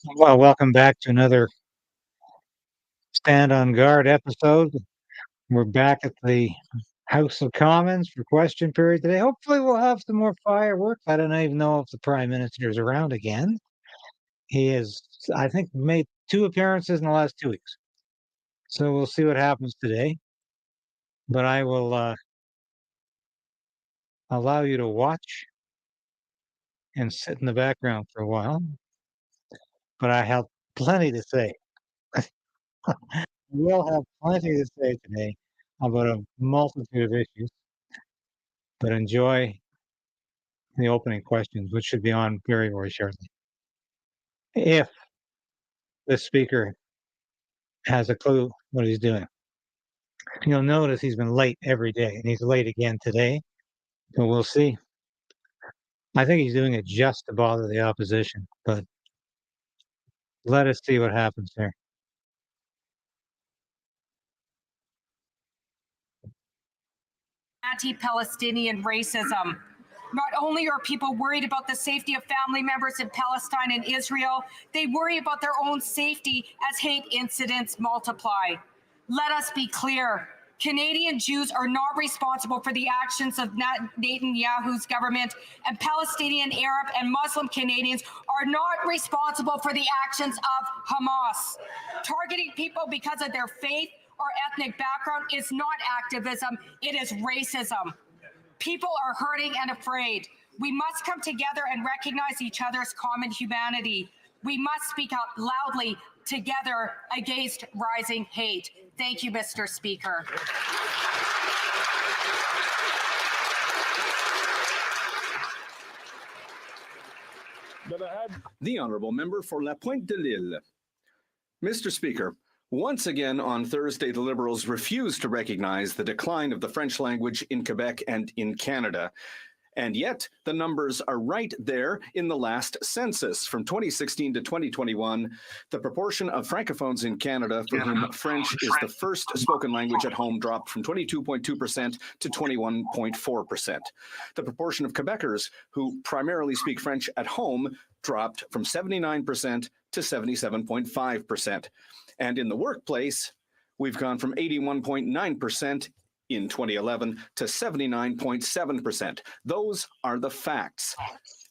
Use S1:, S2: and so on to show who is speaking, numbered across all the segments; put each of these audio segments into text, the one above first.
S1: Well, welcome back to another Stand on Guard episode. We're back at the House of Commons for question period today. Hopefully, we'll have some more fireworks. I don't even know if the Prime Minister is around again. He has, I think, made 2 appearances in the last 2 weeks. So we'll see what happens today. But I will allow you to watch and sit in the background for a while. But I have plenty to say. We'll have plenty to say today about a multitude of issues. But enjoy the opening questions, which should be on very, very shortly. If the speaker has a clue what he's doing, you'll notice he's been late every day, and he's late again today. So we'll see. I think he's doing it just to bother the opposition, but let us see what happens there.
S2: Anti-Palestinian racism. Not only are people worried about the safety of family members in Palestine and Israel, they worry about their own safety as hate incidents multiply. Let us be clear. Canadian Jews are not responsible for the actions of Netanyahu's government, and Palestinian, Arab, and Muslim Canadians are not responsible for the actions of Hamas. Targeting people because of their faith or ethnic background is not activism, it is racism. People are hurting and afraid. We must come together and recognize each other's common humanity. We must speak out loudly together against rising hate. Thank you, Mr. Speaker.
S3: The Honourable Member for La Pointe de l'Île. Mr. Speaker, once again on Thursday, the Liberals refused to recognize the decline of the French language in Quebec and in Canada. And yet, the numbers are right there in the last census. From 2016 to 2021, the proportion of Francophones in Canada for whom French is the first spoken language at home dropped from 22.2% to 21.4%. The proportion of Quebecers who primarily speak French at home dropped from 79% to 77.5%. And in the workplace, we've gone from 81.9% in 2011 to 79.7%. Those are the facts.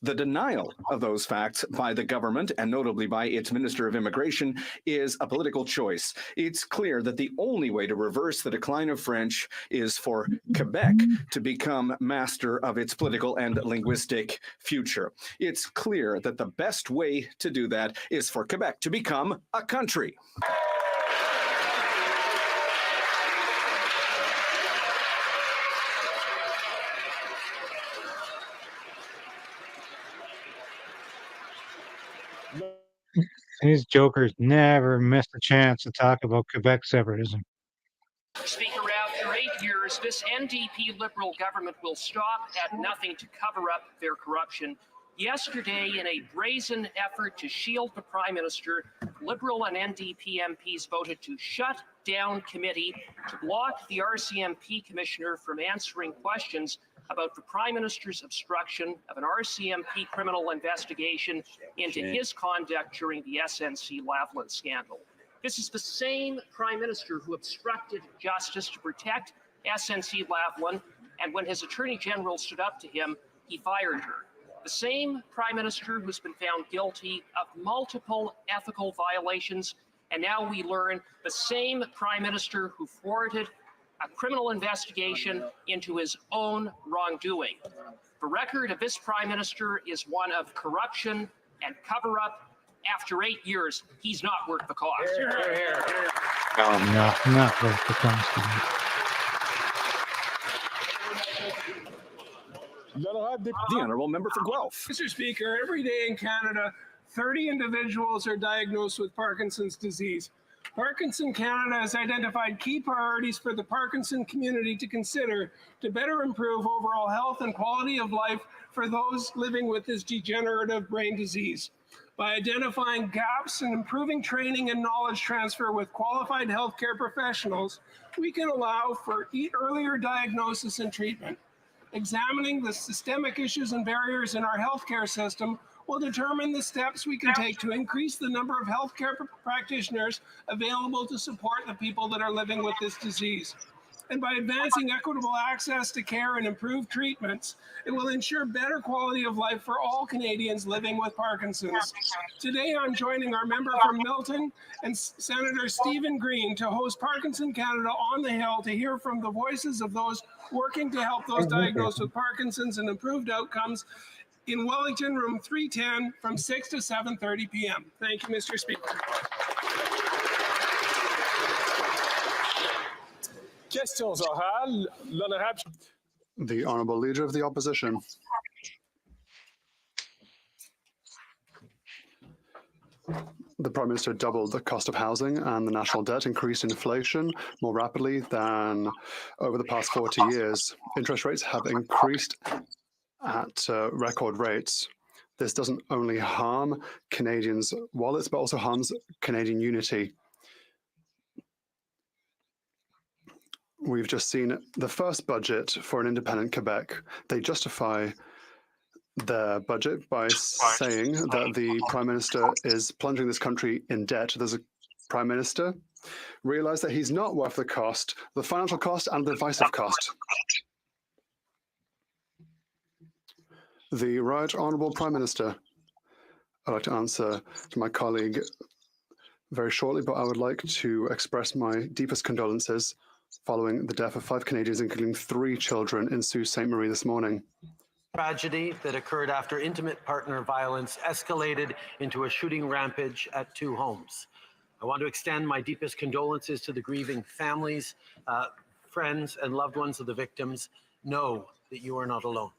S3: The denial of those facts by the government, and notably by its Minister of Immigration, is a political choice. It's clear that the only way to reverse the decline of French is for Quebec to become master of its political and linguistic future. It's clear that the best way to do that is for Quebec to become a country.
S1: These jokers never missed a chance to talk about Quebec separatism.
S4: Speaker, after 8 years, this NDP Liberal government will stop at nothing to cover up their corruption. Yesterday, in a brazen effort to shield the Prime Minister, Liberal and NDP MPs voted to shut down committee to block the RCMP Commissioner from answering questions about the Prime Minister's obstruction of an RCMP criminal investigation into his conduct during the SNC Lavalin scandal. This is the same Prime Minister who obstructed justice to protect SNC Lavalin, and when his Attorney General stood up to him, he fired her. The same Prime Minister who's been found guilty of multiple ethical violations, and now we learn the same Prime Minister who thwarted a criminal investigation into his own wrongdoing. The record of this Prime Minister is one of corruption and cover-up. After 8 years, he's not worth the cost.
S1: No, not worth the cost.
S3: The Honourable Member for Guelph.
S5: Mr. Speaker, every day in Canada, 30 individuals are diagnosed with Parkinson's disease. Parkinson Canada has identified key priorities for the Parkinson community to consider to better improve overall health and quality of life for those living with this degenerative brain disease. By identifying gaps and improving training and knowledge transfer with qualified healthcare professionals, we can allow for earlier diagnosis and treatment. Examining the systemic issues and barriers in our healthcare system will determine the steps we can take to increase the number of healthcare practitioners available to support the people that are living with this disease. And by advancing equitable access to care and improved treatments, it will ensure better quality of life for all Canadians living with Parkinson's. Today, I'm joining our member from Milton and Senator Stephen Green to host Parkinson Canada on the Hill to hear from the voices of those working to help those diagnosed with Parkinson's and improved outcomes in Wellington, room 310 from 6 to 7:30 p.m. Thank you, Mr. Speaker.
S6: Questions orales. L'honorable.
S7: The Honourable Leader of the Opposition. The Prime Minister doubled the cost of housing and the national debt increased inflation more rapidly than over the past 40 years. Interest rates have increased at record rates. This doesn't only harm Canadians' wallets, but also harms Canadian unity. We've just seen the first budget for an independent Quebec. They justify their budget by saying that the Prime Minister is plunging this country in debt. Does the Prime Minister realize that he's not worth the cost, the financial cost and the divisive cost? The Right Honourable Prime Minister. I'd like to answer to my colleague very shortly, but I would like to express my deepest condolences following the death of 5 Canadians, including 3 children in Sault Ste. Marie this morning.
S8: Tragedy that occurred after intimate partner violence escalated into a shooting rampage at 2 homes. I want to extend my deepest condolences to the grieving families, friends, and loved ones of the victims. Know that you are not alone.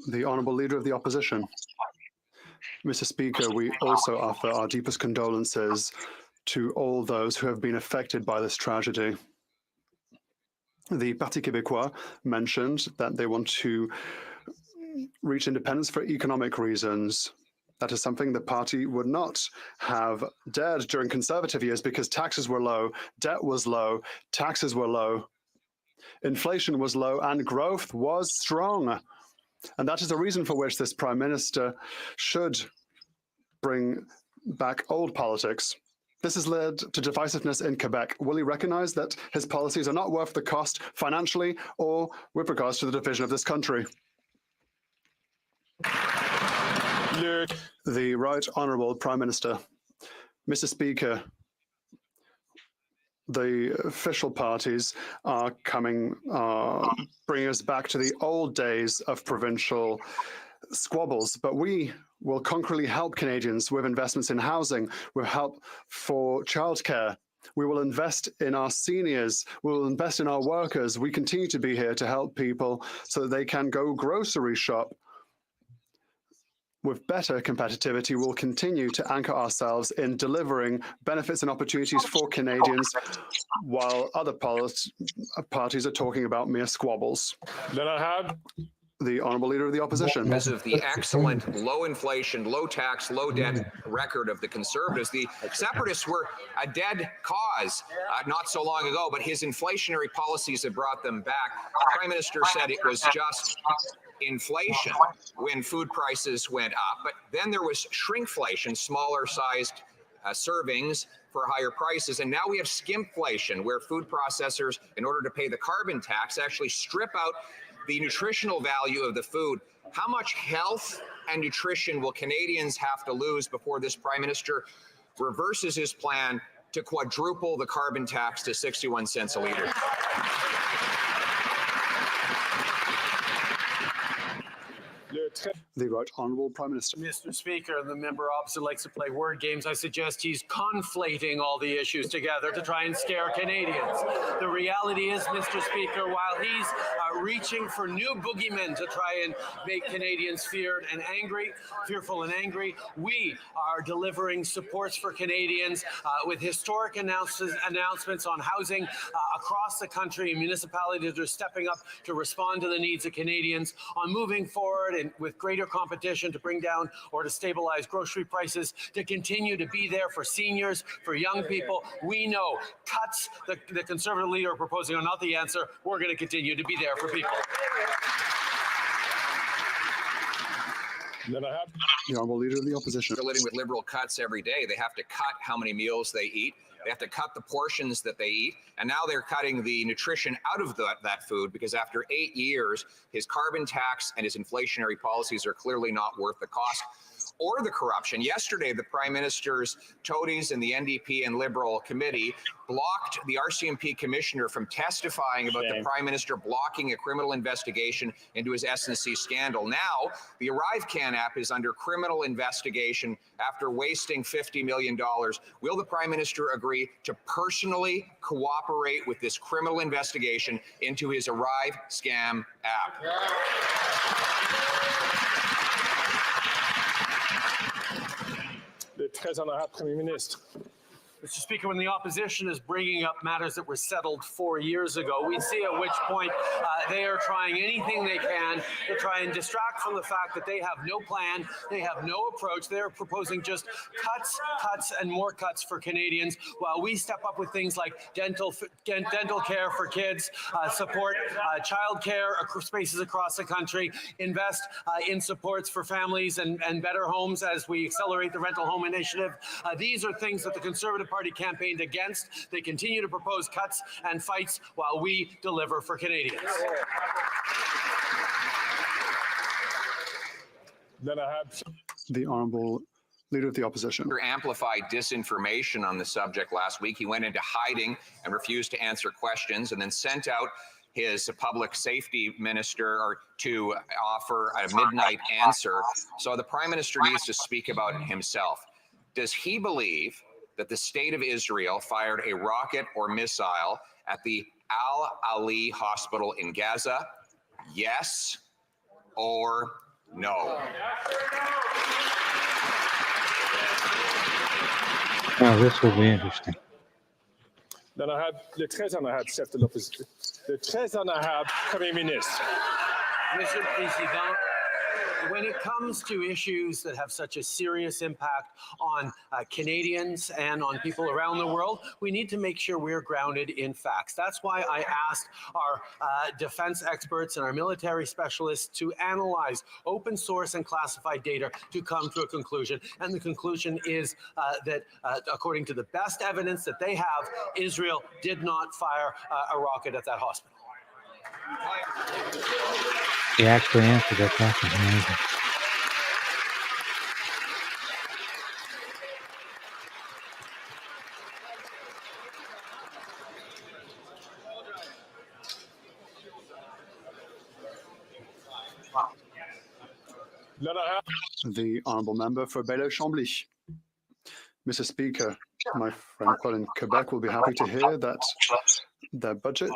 S7: The Honourable Leader of the Opposition. Mr. Speaker, we also offer our deepest condolences to all those who have been affected by this tragedy. The Parti Québécois mentioned that they want to reach independence for economic reasons. That is something the party would not have dared during Conservative years because taxes were low, debt was low, taxes were low, inflation was low, and growth was strong. And that is the reason for which this Prime Minister should bring back old politics. This has led to divisiveness in Quebec. Will he recognize that his policies are not worth the cost financially or with regards to the division of this country? The Right Honourable Prime Minister. Mr. Speaker, the official parties are bringing us back to the old days of provincial squabbles, but we will concretely help Canadians with investments in housing, with help for childcare. We will invest in our seniors. We will invest in our workers. We continue to be here to help people so that they can go grocery shop. With better competitivity, we'll continue to anchor ourselves in delivering benefits and opportunities for Canadians while other parties are talking about mere squabbles. The Honourable Leader of the Opposition.
S9: Because of the excellent low inflation, low tax, low debt record of the Conservatives, the Separatists were a dead cause not so long ago, but his inflationary policies have brought them back. The Prime Minister said it was just inflation when food prices went up, but then there was shrinkflation, smaller sized servings for higher prices, and now we have skimpflation, where food processors, in order to pay the carbon tax, actually strip out the nutritional value of the food. How much health and nutrition will Canadians have to lose before this Prime Minister reverses his plan to quadruple the carbon tax to 61 cents a litre?
S7: The Right Honourable Prime Minister.
S8: Mr. Speaker, the member opposite likes to play word games. I suggest he's conflating all the issues together to try and scare Canadians. The reality is, Mr. Speaker, while he's reaching for new boogeymen to try and make Canadians fearful and angry, we are delivering supports for Canadians with historic announcements on housing across the country. Municipalities are stepping up to respond to the needs of Canadians on moving forward and with greater competition to bring down or to stabilize grocery prices, to continue to be there for seniors, for young people. We know cuts the Conservative leader are proposing are not the answer. We're going to continue to be there for people.
S6: Then I have
S7: The Honourable Leader of the Opposition.
S9: They're living with Liberal cuts every day. They have to cut how many meals they eat. They have to cut the portions that they eat. And now they're cutting the nutrition out of that food because after 8 years, his carbon tax and his inflationary policies are clearly not worth the cost or the corruption. Yesterday, the Prime Minister's toadies and the NDP and Liberal committee blocked the RCMP commissioner from testifying about the Prime Minister blocking a criminal investigation into his S&C scandal. Now, the ArriveCAN app is under criminal investigation after wasting $50 million. Will the Prime Minister agree to personally cooperate with this criminal investigation into his Arrive Scam app?
S6: le très honorable Premier ministre.
S8: Mr. Speaker, when the opposition is bringing up matters that were settled 4 years ago, we see at which point they are trying anything they can to try and distract from the fact that they have no plan, they have no approach. They're proposing just cuts, and more cuts for Canadians, while we step up with things like dental care for kids, support child care spaces across the country, invest in supports for families and better homes as we accelerate the rental home initiative. These are things that the Conservative Party campaigned against. They continue to propose cuts and fights while we deliver for Canadians.
S6: Then I have
S7: The Honourable Leader of the Opposition.
S9: Amplified disinformation on the subject last week. He went into hiding and refused to answer questions and then sent out his public safety minister to offer a midnight answer. So the Prime Minister needs to speak about himself. Does he believe that the state of Israel fired a rocket or missile at the Al-Ali hospital in Gaza? Yes or no?
S1: Now, this will be interesting.
S6: Then I have le très honorable chef de l'opposition, le très honorable Premier ministre.
S8: Monsieur le Président, when it comes to issues that have such a serious impact on Canadians and on people around the world, we need to make sure we're grounded in facts. That's why I asked our defense experts and our military specialists to analyze open source and classified data to come to a conclusion. And the conclusion is that according to the best evidence that they have, Israel did not fire a rocket at that hospital.
S1: He actually answered that question. Amazing.
S6: Then I have
S7: The Honourable Member for Bailleul-Chambly. Mr. Speaker, my friend Claude in Quebec will be happy to hear that their budget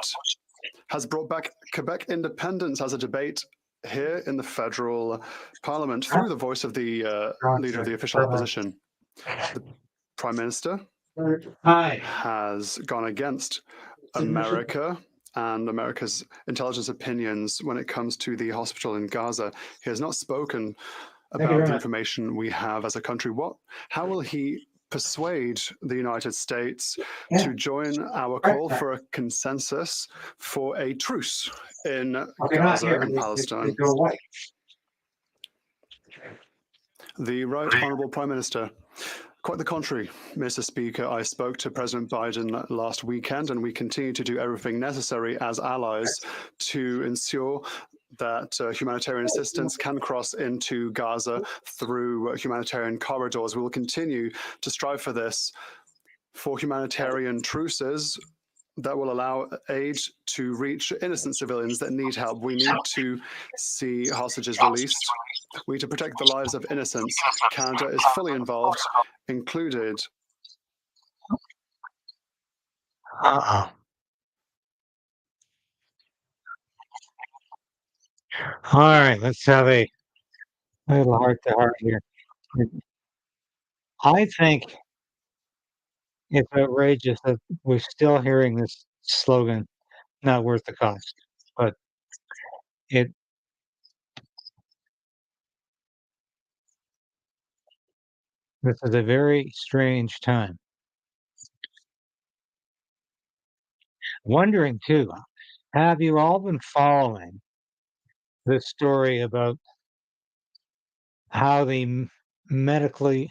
S7: has brought back Quebec independence as a debate here in the federal parliament through the voice of the leader of the official opposition. The Prime Minister has gone against America and America's intelligence opinions when it comes to the hospital in Gaza. He has not spoken about the information we have as a country. How will he persuade the United States to join our call for a consensus for a truce in Gaza and Palestine? The Right Honourable Prime Minister. Quite the contrary, Mr. Speaker. I spoke to President Biden last weekend, and we continue to do everything necessary as allies to ensure that humanitarian assistance can cross into Gaza through humanitarian corridors. We will continue to strive for this, for humanitarian truces that will allow aid to reach innocent civilians that need help. We need to see hostages released. We need to protect the lives of innocents. Canada is fully involved, included.
S1: All right, let's have a little heart-to-heart here. I think it's outrageous that we're still hearing this slogan, not worth the cost. But it This is a very strange time. Wondering too, have you all been following this story about how the medically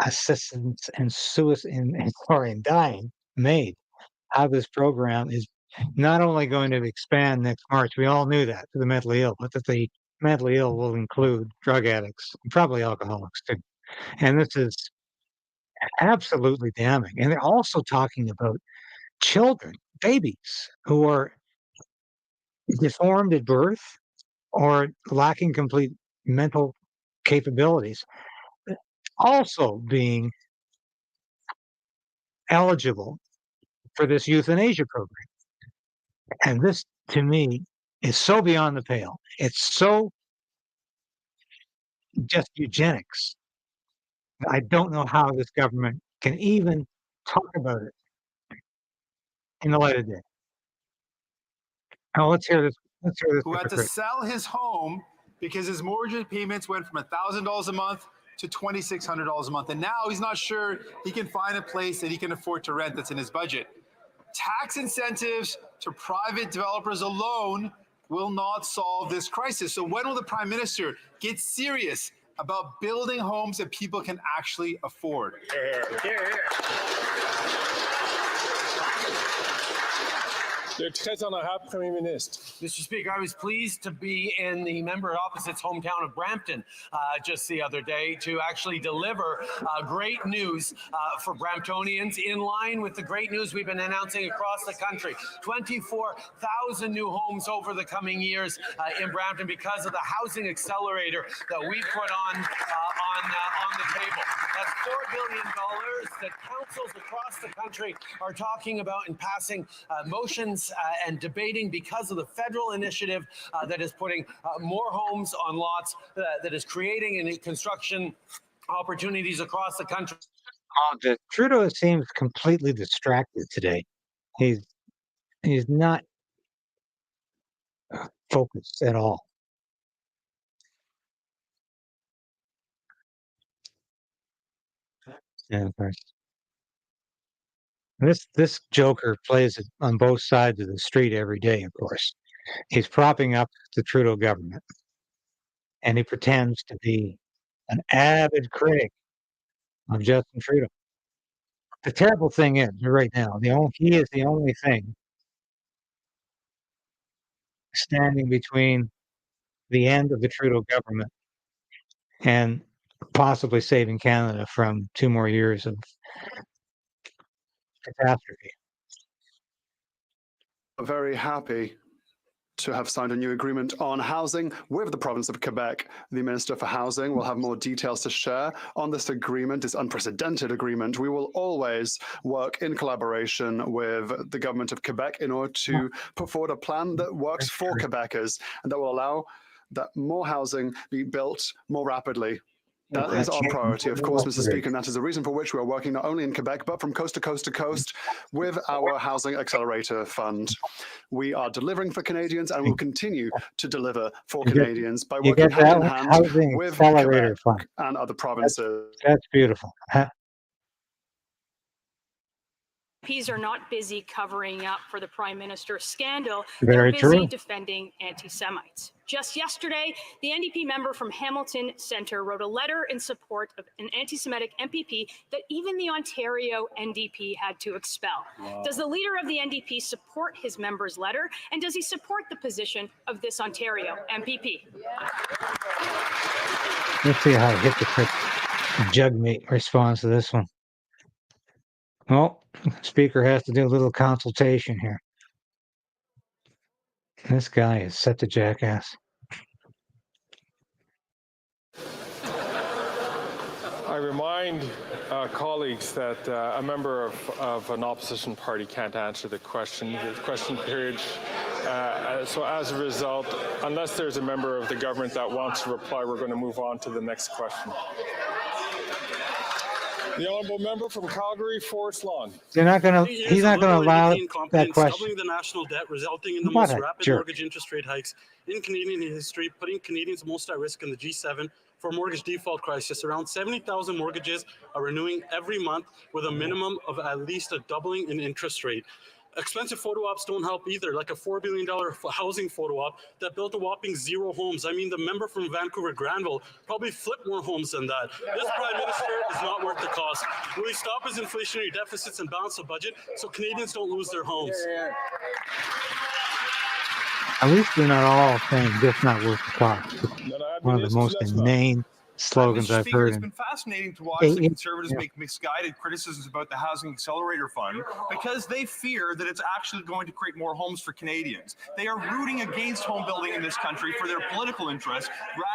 S1: assistance and suicide and dying MAID, how this program is not only going to expand next March, we all knew that, to the mentally ill, but that the mentally ill will include drug addicts, probably alcoholics too. And this is absolutely damning. And they're also talking about children, babies who are deformed at birth or lacking complete mental capabilities, also being eligible for this euthanasia program. And this, to me, is so beyond the pale. It's so just eugenics. I don't know how this government can even talk about it in the light of day. Now let's hear this. Let's hear this.
S10: Who had to sell his home because his mortgage payments went from $1,000 a month to $2,600 a month. And now he's not sure he can find a place that he can afford to rent that's in his budget. Tax incentives to private developers alone will not solve this crisis. So when will the Prime Minister get serious about building homes that people can actually afford?
S8: Mr. Speaker, I was pleased to be in the member opposite's hometown of Brampton just the other day to actually deliver great news for Bramptonians, in line with the great news we've been announcing across the country. 24,000 new homes over the coming years in Brampton because of the housing accelerator that we put on the table. That's $4 billion that councils across the country are talking about and passing motions and debating because of the federal initiative that is putting more homes on lots, that is creating and construction opportunities across the country.
S1: Trudeau seems completely distracted today. He's not focused at all. Yeah, of course. This joker plays it on both sides of the street every day, of course. He's propping up the Trudeau government, and he pretends to be an avid critic of Justin Trudeau. The terrible thing is, right now, he is the only thing standing between the end of the Trudeau government and possibly saving Canada from 2 more years of catastrophe.
S7: Very happy to have signed a new agreement on housing with the province of Quebec. The Minister for Housing will have more details to share on this agreement, this unprecedented agreement. We will always work in collaboration with the government of Quebec in order to put forward a plan that works for Quebecers and that will allow that more housing be built more rapidly. That is our priority, of course, Mr. Speaker, and that is the reason for which we are working not only in Quebec, but from coast to coast to coast with our Housing Accelerator Fund. We are delivering for Canadians and will continue to deliver for Canadians by working hand in hand with Quebec and other provinces.
S1: That's beautiful.
S11: MPs are not busy covering up for the Prime Minister's scandal.
S1: Very
S11: They're busy
S1: true.
S11: defending anti-Semites. Just yesterday, the NDP member from Hamilton Centre wrote a letter in support of an anti-Semitic MPP that even the Ontario NDP had to expel. Wow. Does the leader of the NDP support his member's letter? And does he support the position of this Ontario MPP?
S1: Let's see how hypocrite Jugmate responds to this one. Well, Speaker has to do a little consultation here. This guy is such a jackass.
S6: I remind colleagues that a member of an opposition party can't answer the question period. So as a result, unless there's a member of the government that wants to reply, we're going to move on to the next question. The honourable member from Calgary, Forest Lawn.
S1: He's not going to allow that question.
S12: Doubling the national debt, resulting in the most rapid mortgage interest rate hikes in Canadian history, putting Canadians most at risk in the G7, for mortgage default crisis. Around 70,000 mortgages are renewing every month with a minimum of at least a doubling in interest rate. Expensive photo ops don't help either, like a $4 billion housing photo op that built a whopping 0 homes. I mean, the member from Vancouver Granville probably flipped more homes than that. This Prime Minister is not worth the cost. Will he stop his inflationary deficits and balance the budget so Canadians don't lose their homes?
S1: At least we're not all saying this not worth the cost. One of the most inane slogans
S13: Mr.
S1: I've
S13: Speaker,
S1: heard.
S13: it's been fascinating to watch the Conservatives make misguided criticisms about the Housing Accelerator Fund because they fear that it's actually going to create more homes for Canadians. They are rooting against home building in this country for their political interests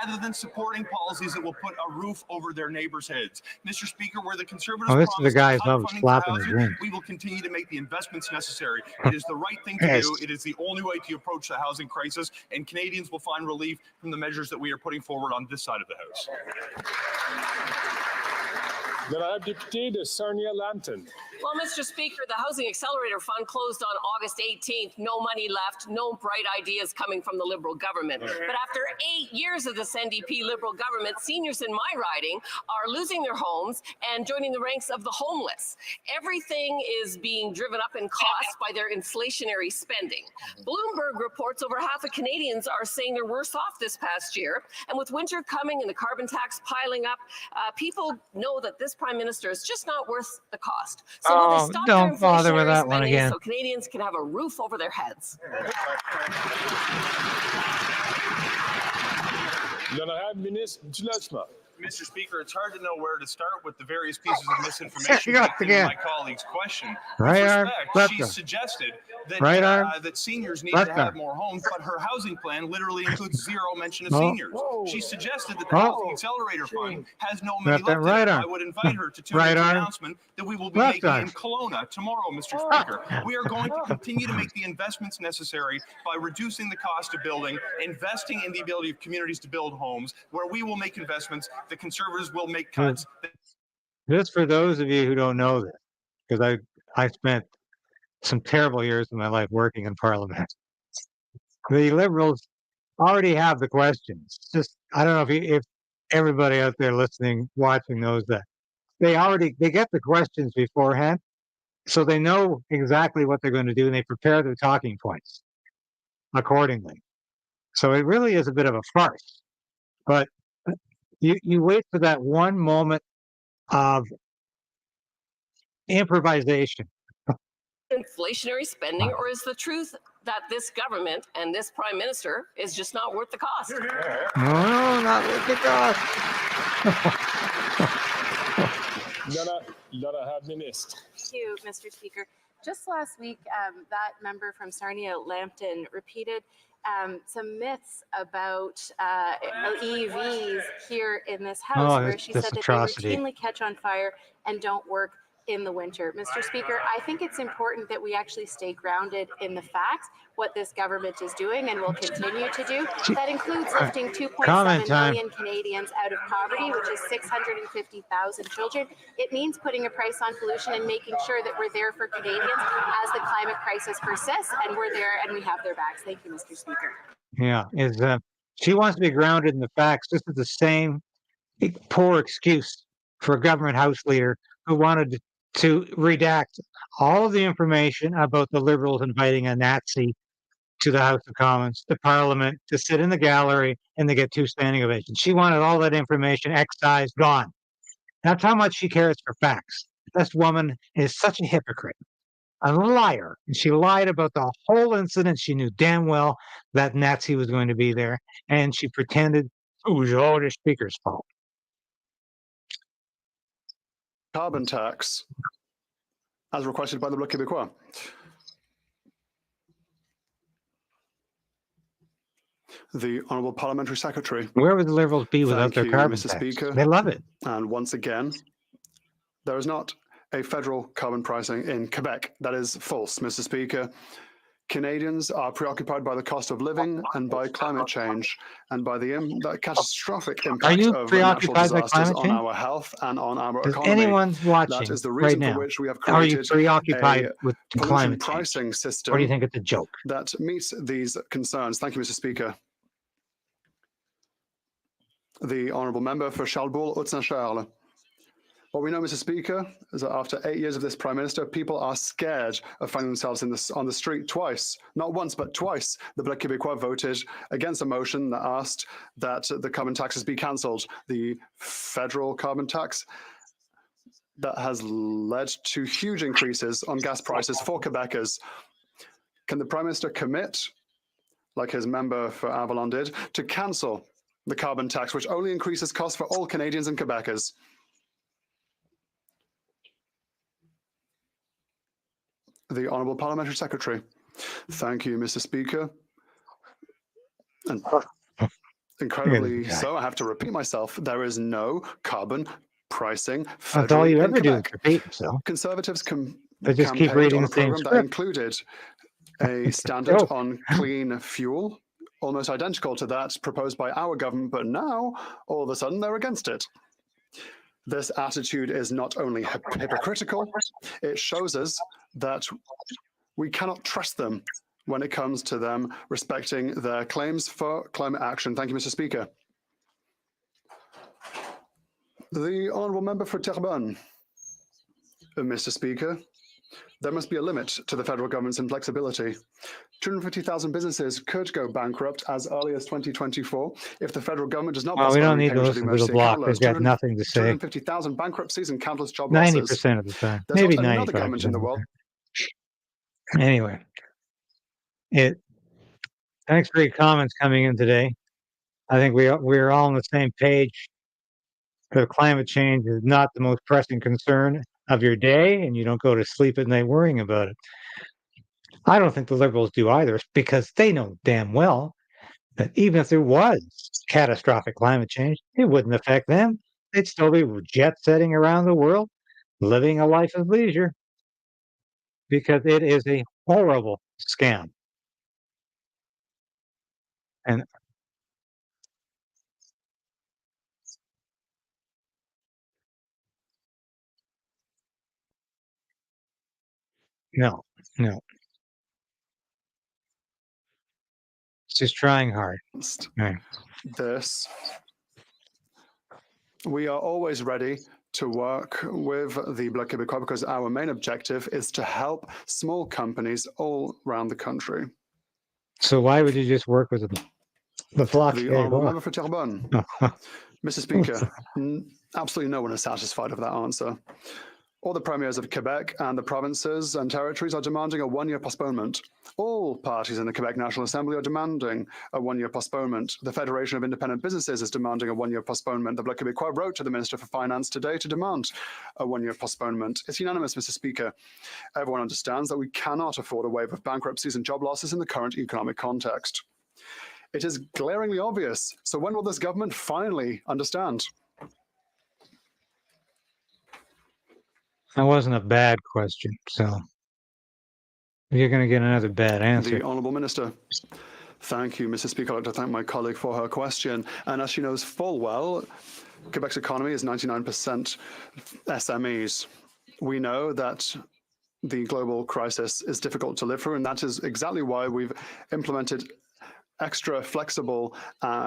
S13: rather than supporting policies that will put a roof over their neighbors' heads. Mr. Speaker, where the Conservatives
S1: Oh, this is the
S13: promise
S1: guy
S13: to
S1: who's
S13: cut
S1: always
S13: funding for
S1: slapping his
S13: housing,
S1: ring.
S13: we will continue to make the investments necessary. It is the right thing to
S1: Yes.
S13: do. It is the only way to approach the housing crisis, and Canadians will find relief from the measures that we are putting forward on this side of the House.
S6: Then I have Deputy de Sarnia Lambton.
S14: Well, Mr. Speaker, the Housing Accelerator Fund closed on August 18th. No money left, no bright ideas coming from the Liberal government. But after 8 years of this NDP Liberal government, seniors in my riding are losing their homes and joining the ranks of the homeless. Everything is being driven up in cost by their inflationary spending. Bloomberg reports over half of Canadians are saying they're worse off this past year. And with winter coming and the carbon tax piling up, people know that this Prime Minister is just not worth the cost. So will they stop
S1: don't
S14: their
S1: bother with
S14: inflationary
S1: that one
S14: spending
S1: again.
S14: so Canadians can have a roof over their heads?
S6: Then I have Minister Gillespie.
S13: Mr. Speaker, it's hard to know where to start with the various pieces of misinformation
S1: Yeah,
S13: baked into
S1: again.
S13: my colleague's question.
S1: Right
S13: With
S1: arm,
S13: respect,
S1: left
S13: she
S1: arm.
S13: suggested that,
S1: Right arm,
S13: that seniors need
S1: left
S13: to have
S1: arm.
S13: more homes, but her housing plan literally includes zero mention of
S1: Oh.
S13: seniors. She suggested that the
S1: Oh.
S13: Housing Accelerator Fund has no money
S1: Left arm,
S13: left in
S1: right
S13: it.
S1: arm.
S13: I would invite her to tune
S1: Right
S13: into the
S1: arm.
S13: announcement that we will be
S1: Left
S13: making
S1: arm.
S13: in Kelowna tomorrow, Mr. Speaker. We are going to continue to make the investments necessary by reducing the cost of building, investing in the ability of communities to build homes, where we will make investments, the Conservatives will make cuts.
S1: Just for those of you who don't know this, because I spent some terrible years of my life working in Parliament. The Liberals already have the questions. Just I don't know if everybody out there listening, watching knows that they get the questions beforehand, so they know exactly what they're going to do and they prepare their talking points accordingly. So it really is a bit of a farce. But you wait for that one moment of improvisation.
S14: Inflationary spending, or is the truth that this government and this Prime Minister is just not worth the cost?
S1: No, not worth the cost.
S6: Then I have Minister.
S15: Thank you, Mr. Speaker. Just last week, that member from Sarnia Lambton repeated some myths about EVs here in this house,
S1: Oh,
S15: where she
S1: this
S15: said that
S1: atrocity.
S15: they routinely catch on fire and don't work in the winter. Mr. Speaker, I think it's important that we actually stay grounded in the facts, what this government is doing and will continue to do. That includes lifting 2.7 million Canadians out of poverty, which is 650,000 children. It means putting a price on pollution and making sure that we're there for Canadians as the climate crisis persists, and we're there and we have their backs. Thank you, Mr. Speaker.
S1: Yeah, she wants to be grounded in the facts. This is the same poor excuse for a government house leader who wanted to redact all of the information about the Liberals inviting a Nazi to the House of Commons, to Parliament, to sit in the gallery, and to get 2 standing ovations. She wanted all that information excised, gone. That's how much she cares for facts. This woman is such a hypocrite, a liar. And she lied about the whole incident. She knew damn well that Nazi was going to be there, and she pretended it was all the Speaker's fault.
S7: Carbon tax, as requested by the Bloc Québécois. The Honourable Parliamentary Secretary.
S1: Where would the Liberals be without
S7: Thank
S1: their
S7: you,
S1: carbon
S7: Mr.
S1: tax?
S7: Speaker.
S1: They love it.
S7: And once again, there is not a federal carbon pricing in Quebec. That is false, Mr. Speaker. Canadians are preoccupied by the cost of living and by climate change and by the catastrophic impact of natural
S1: preoccupied by
S7: disasters
S1: climate
S7: on
S1: change?
S7: our health and on our
S1: Does
S7: economy.
S1: anyone watching
S7: That is the
S1: right
S7: reason
S1: now,
S7: for which we have
S1: are you
S7: created
S1: preoccupied
S7: a
S1: with
S7: pollution
S1: climate change?
S7: pricing system
S1: Or do you think it's a joke?
S7: that meets these concerns. Thank you, Mr. Speaker. The honourable member for Charlesbourg-Haute-Saint-Charles. What we know, Mr. Speaker, is that after 8 years of this Prime Minister, people are scared of finding themselves on the street twice. Not once, but twice. The Bloc Québécois voted against a motion that asked that the carbon taxes be cancelled. The federal carbon tax that has led to huge increases on gas prices for Quebecers. Can the Prime Minister commit, like his member for Avalon did, to cancel the carbon tax, which only increases costs for all Canadians and Quebecers? The Honourable Parliamentary Secretary. Thank you, Mr. Speaker. And incredibly so, I have to repeat myself, there is no carbon pricing
S1: That's all you
S7: federally in
S1: ever do is
S7: Quebec.
S1: repeat yourself.
S7: Conservatives
S1: They just keep
S7: campaigned
S1: reading
S7: on
S1: the
S7: a
S1: same
S7: program that
S1: script.
S7: included a standard on clean fuel, almost identical to that proposed by our government, but now, all of a sudden, they're against it. This attitude is not only hypocritical, it shows us that we cannot trust them when it comes to them respecting their claims for climate action. Thank you, Mr. Speaker. The honourable member for Terrebonne. Mr. Speaker, there must be a limit to the federal government's inflexibility. 250,000 businesses could go bankrupt as early as 2024 if the federal government does not
S1: Well, we don't
S7: postpone
S1: need to
S7: repayment of the
S1: listen to the
S7: emergency
S1: block.
S7: account
S1: They've
S7: loans.
S1: got nothing to say.
S7: 250,000 bankruptcies and countless job losses.
S1: 90% of the time.
S7: There's
S1: Maybe
S7: not another
S1: 95%
S7: government in the
S1: of the
S7: world.
S1: time. Anyway, thanks for your comments coming in today. I think we're all on the same page. The climate change is not the most pressing concern of your day, and you don't go to sleep at night worrying about it. I don't think the Liberals do either, because they know damn well that even if there was catastrophic climate change, it wouldn't affect them. They'd still be jet-setting around the world, living a life of leisure, because it is a horrible scam. And no. It's just trying hard. Right.
S7: This. We are always ready to work with the Bloc Québécois because our main objective is to help small companies all around the country.
S1: So why would you just work with the Bloc?
S7: The honourable member for Terrebonne. Mr. Speaker, absolutely no one is satisfied with that answer. All the premiers of Quebec and the provinces and territories are demanding a one-year postponement. All parties in the Quebec National Assembly are demanding a one-year postponement. The Federation of Independent Businesses is demanding a one-year postponement. The Bloc Québécois wrote to the Minister for Finance today to demand a one-year postponement. It's unanimous, Mr. Speaker. Everyone understands that we cannot afford a wave of bankruptcies and job losses in the current economic context. It is glaringly obvious. So when will this government finally understand?
S1: That wasn't a bad question, so you're going to get another bad answer.
S7: The Honourable Minister. Thank you, Mr. Speaker. I'd like to thank my colleague for her question. And as she knows full well, Quebec's economy is 99% SMEs. We know that the global crisis is difficult to live through, and that is exactly why we've implemented extra flexible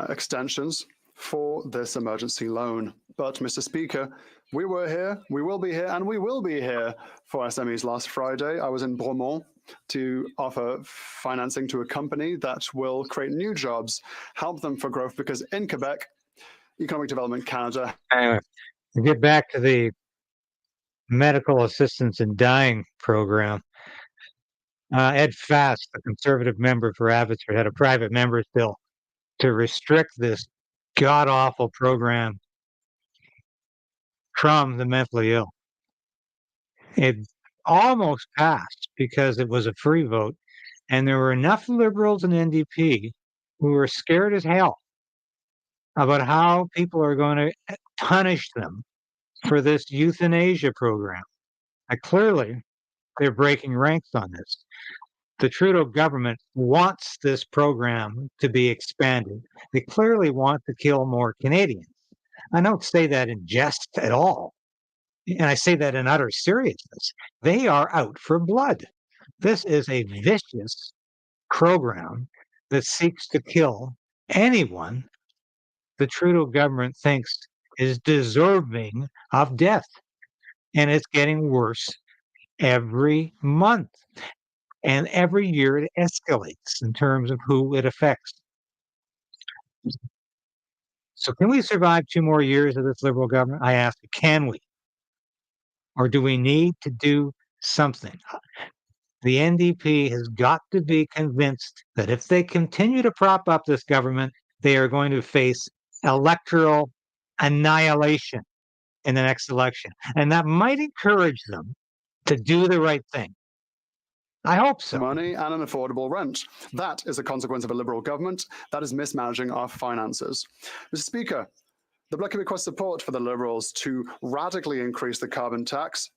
S7: extensions for this emergency loan. But, Mr. Speaker, we were here, we will be here, and we will be here for SMEs. Last Friday, I was in Bromont to offer financing to a company that will create new jobs, help them for growth, because in Quebec, Economic Development Canada...
S1: Anyway, to get back to the medical assistance in dying program, Ed Fast, the Conservative member for Abbotsford, had a private member's bill to restrict this god-awful program from the mentally ill. It almost passed because it was a free vote, and there were enough Liberals and NDP who were scared as hell about how people are going to punish them for this euthanasia program. Clearly, they're breaking ranks on this. The Trudeau government wants this program to be expanded. They clearly want to kill more Canadians. I don't say that in jest at all. And I say that in utter seriousness. They are out for blood. This is a vicious program that seeks to kill anyone the Trudeau government thinks is deserving of death. And it's getting worse every month. And every year it escalates in terms of who it affects. So can we survive 2 more years of this Liberal government? I ask you, can we? Or do we need to do something? The NDP has got to be convinced that if they continue to prop up this government, they are going to face electoral annihilation in the next election. And that might encourage them to do the right thing. I hope so.
S7: Money and an affordable rent. That is a consequence of a Liberal government that is mismanaging our finances. Mr. Speaker, the Bloc Québécois support for the Liberals to radically increase the carbon tax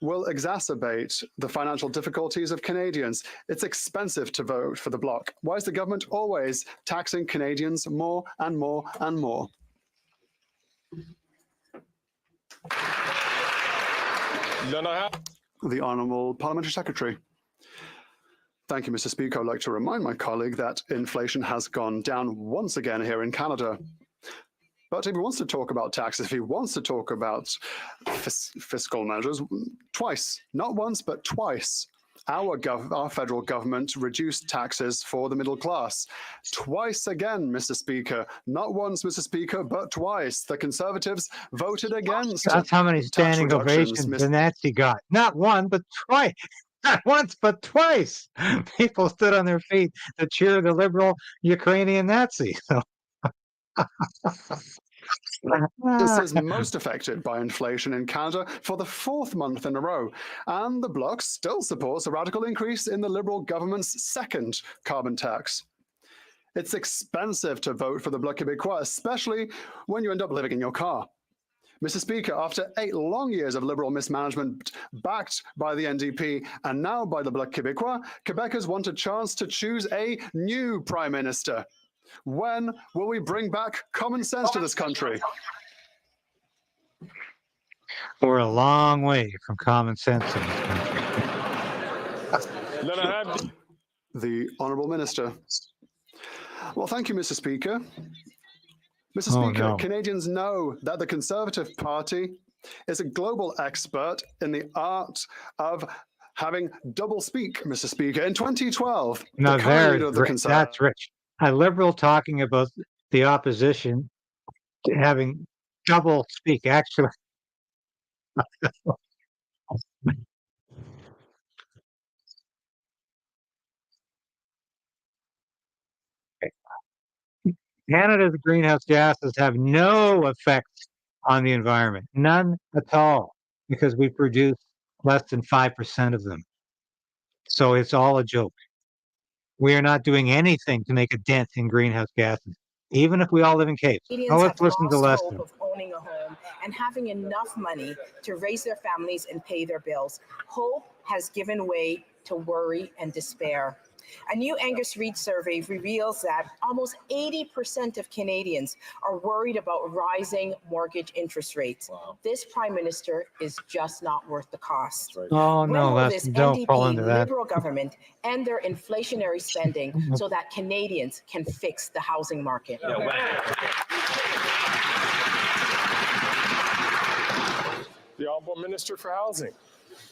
S7: will exacerbate the financial difficulties of Canadians. It's expensive to vote for the Bloc. Why is the government always taxing Canadians more and more and more? The Honourable Parliamentary Secretary. Thank you, Mr. Speaker. I'd like to remind my colleague that inflation has gone down once again here in Canada. But if he wants to talk about taxes, if he wants to talk about fiscal measures, twice, not once, but twice, our federal government reduced taxes for the middle class. Twice again, Mr. Speaker. Not once, Mr. Speaker, but twice. The Conservatives voted against.
S1: That's how many standing ovations the Nazi got. Not one, but twice. Not once, but twice. People stood on their feet to cheer the liberal Ukrainian Nazi.
S7: This is most affected by inflation in Canada for the 4th month in a row. And the Bloc still supports a radical increase in the Liberal government's second carbon tax. It's expensive to vote for the Bloc Québécois, especially when you end up living in your car. Mr. Speaker, after 8 long years of Liberal mismanagement backed by the NDP and now by the Bloc Québécois, Quebecers want a chance to choose a new Prime Minister. When will we bring back common sense to this country?
S1: We're a long way from common sense in this country.
S7: The Honourable Minister. Well, thank you, Mr. Speaker. Mr. Speaker, Canadians know that the Conservative Party is a global expert in the art of having double speak, Mr. Speaker. In 2012,
S1: now
S7: that's
S1: rich. A Liberal talking about the opposition having double speak, actually. Canada's greenhouse gases have no effect on the environment, none at all, because we produce less than 5% of them. So it's all a joke. We are not doing anything to make a dent in greenhouse gases, even if we all live in caves. Now let's listen to Lester.
S16: Hope of owning a home and having enough money to raise their families and pay their bills. Hope has given way to worry and despair. A new Angus Reid survey reveals that almost 80% of Canadians are worried about rising mortgage interest rates. Wow. This Prime Minister is just not worth the cost.
S1: Right. Oh, no, that's, don't fall into that.
S16: Liberal government end their inflationary spending so that Canadians can fix the housing market. Yeah,
S6: The Honourable Minister for Housing.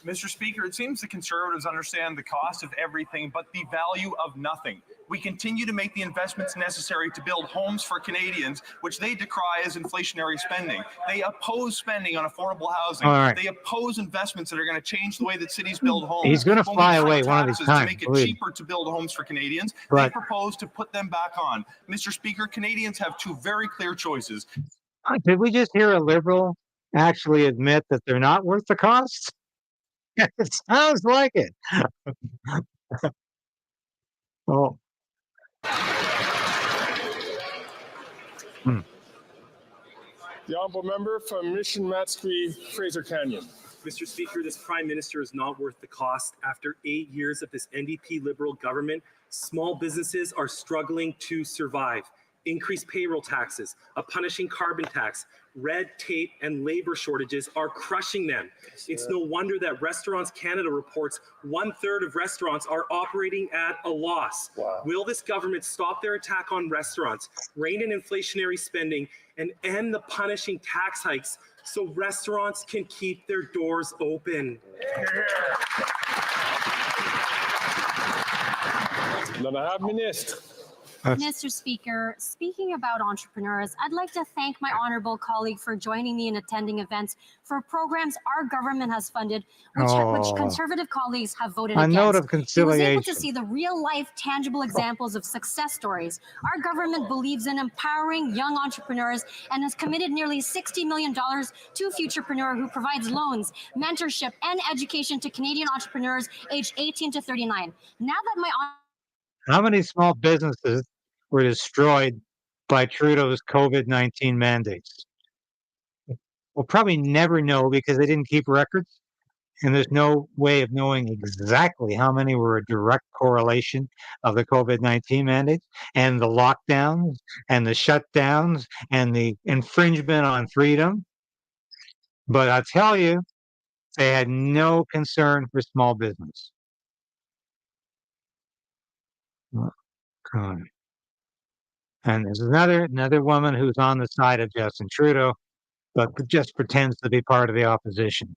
S13: Mr. Speaker, it seems the Conservatives understand the cost of everything but the value of nothing. We continue to make the investments necessary to build homes for Canadians, which they decry as inflationary spending. They oppose spending on affordable housing.
S1: Right.
S13: They oppose investments that are going to change the way that cities build homes.
S1: He's going to fly away one of these times.
S13: To make it cheaper to build homes for Canadians, they propose to put them back on. Mr. Speaker, Canadians have two very clear choices.
S1: Did we just hear a Liberal actually admit that they're not worth the cost? It sounds like it. Oh.
S6: The Honourable Member from Mission Matsqui, Fraser Canyon.
S17: Mr. Speaker, this Prime Minister is not worth the cost. After 8 years of this NDP Liberal government, small businesses are struggling to survive. increased payroll taxes, a punishing carbon tax, red tape, and labor shortages are crushing them. It's no wonder that Restaurants Canada reports 1/3 of restaurants are operating at a loss. Wow. Will this government stop their attack on restaurants, rein in inflationary spending, and end the punishing tax hikes so restaurants can keep their doors open?
S18: Mr. Speaker, speaking about entrepreneurs, I'd like to thank my honourable colleague for joining me in attending events for programs our government has funded, which Conservative colleagues have voted against.
S1: Note of
S18: He was able to
S1: conciliation.
S18: see the real-life, tangible examples of success stories. Our government believes in empowering young entrepreneurs and has committed nearly $60 million to Futurepreneur, who provides loans, mentorship, and education to Canadian entrepreneurs aged 18 to 39. Now that my
S1: How many small businesses were destroyed by Trudeau's COVID-19 mandates? We'll probably never know because they didn't keep records, and there's no way of knowing exactly how many were a direct correlation of the COVID-19 mandates and the lockdowns and the shutdowns and the infringement on freedom. But I tell you, they had no concern for small business. God. And there's another woman who's on the side of Justin Trudeau, but just pretends to be part of the opposition.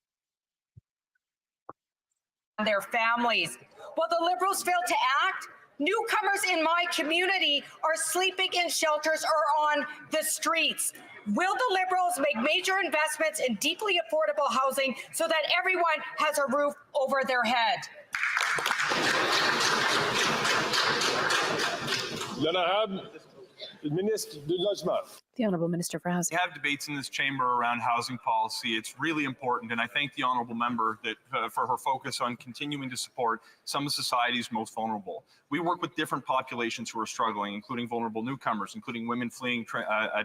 S2: Their families. While the Liberals fail to act, newcomers in my community are sleeping in shelters or on the streets. Will the Liberals make major investments in deeply affordable housing so that everyone has a roof over their head?
S19: The Honourable Minister for Housing.
S13: We have debates in this chamber around housing policy. It's really important, and I thank the honourable member that for her focus on continuing to support some of society's most vulnerable. We work with different populations who are struggling, including vulnerable newcomers, including women fleeing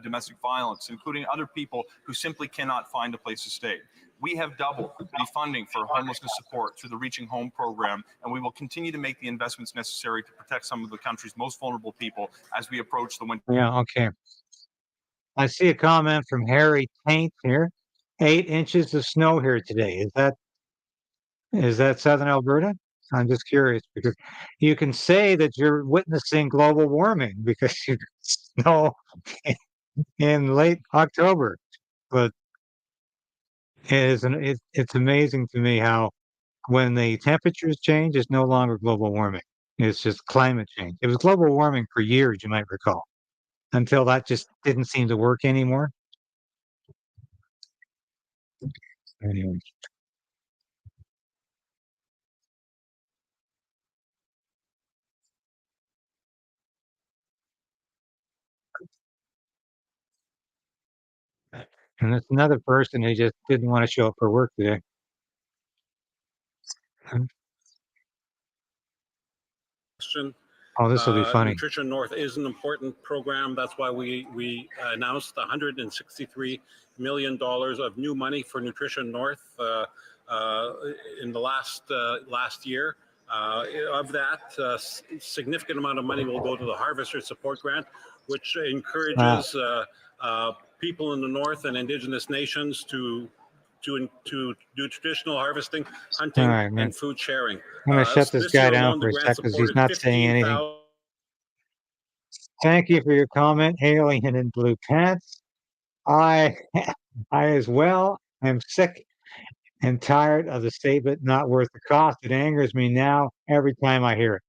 S13: domestic violence, including other people who simply cannot find a place to stay. We have doubled the funding for homelessness support through the Reaching Home program, and we will continue to make the investments necessary to protect some of the country's most vulnerable people as we approach the winter.
S1: Yeah, okay. I see a comment from Harry Taint here. 8 inches of snow here today. Is that Southern Alberta? I'm just curious because you can say that you're witnessing global warming because you snow in late October, but it's amazing to me how when the temperatures change, it's no longer global warming. It's just climate change. It was global warming for years, you might recall, until that just didn't seem to work anymore. Anyway. And that's another person who just didn't want to show up for work today. Oh, this will be funny.
S12: Nutrition North is an important program. That's why we announced $163 million of new money for Nutrition North in the last year. Of that, significant amount of money will go to the Harvester Support Grant, which encourages people in the North and Indigenous nations to do traditional harvesting, hunting, and food sharing.
S1: I'm going to shut this guy down for a second because he's not saying anything. Thank you for your comment, Alien in Blue Pants. I as well am sick and tired of the statement, not worth the cost. It angers me now every time I hear it.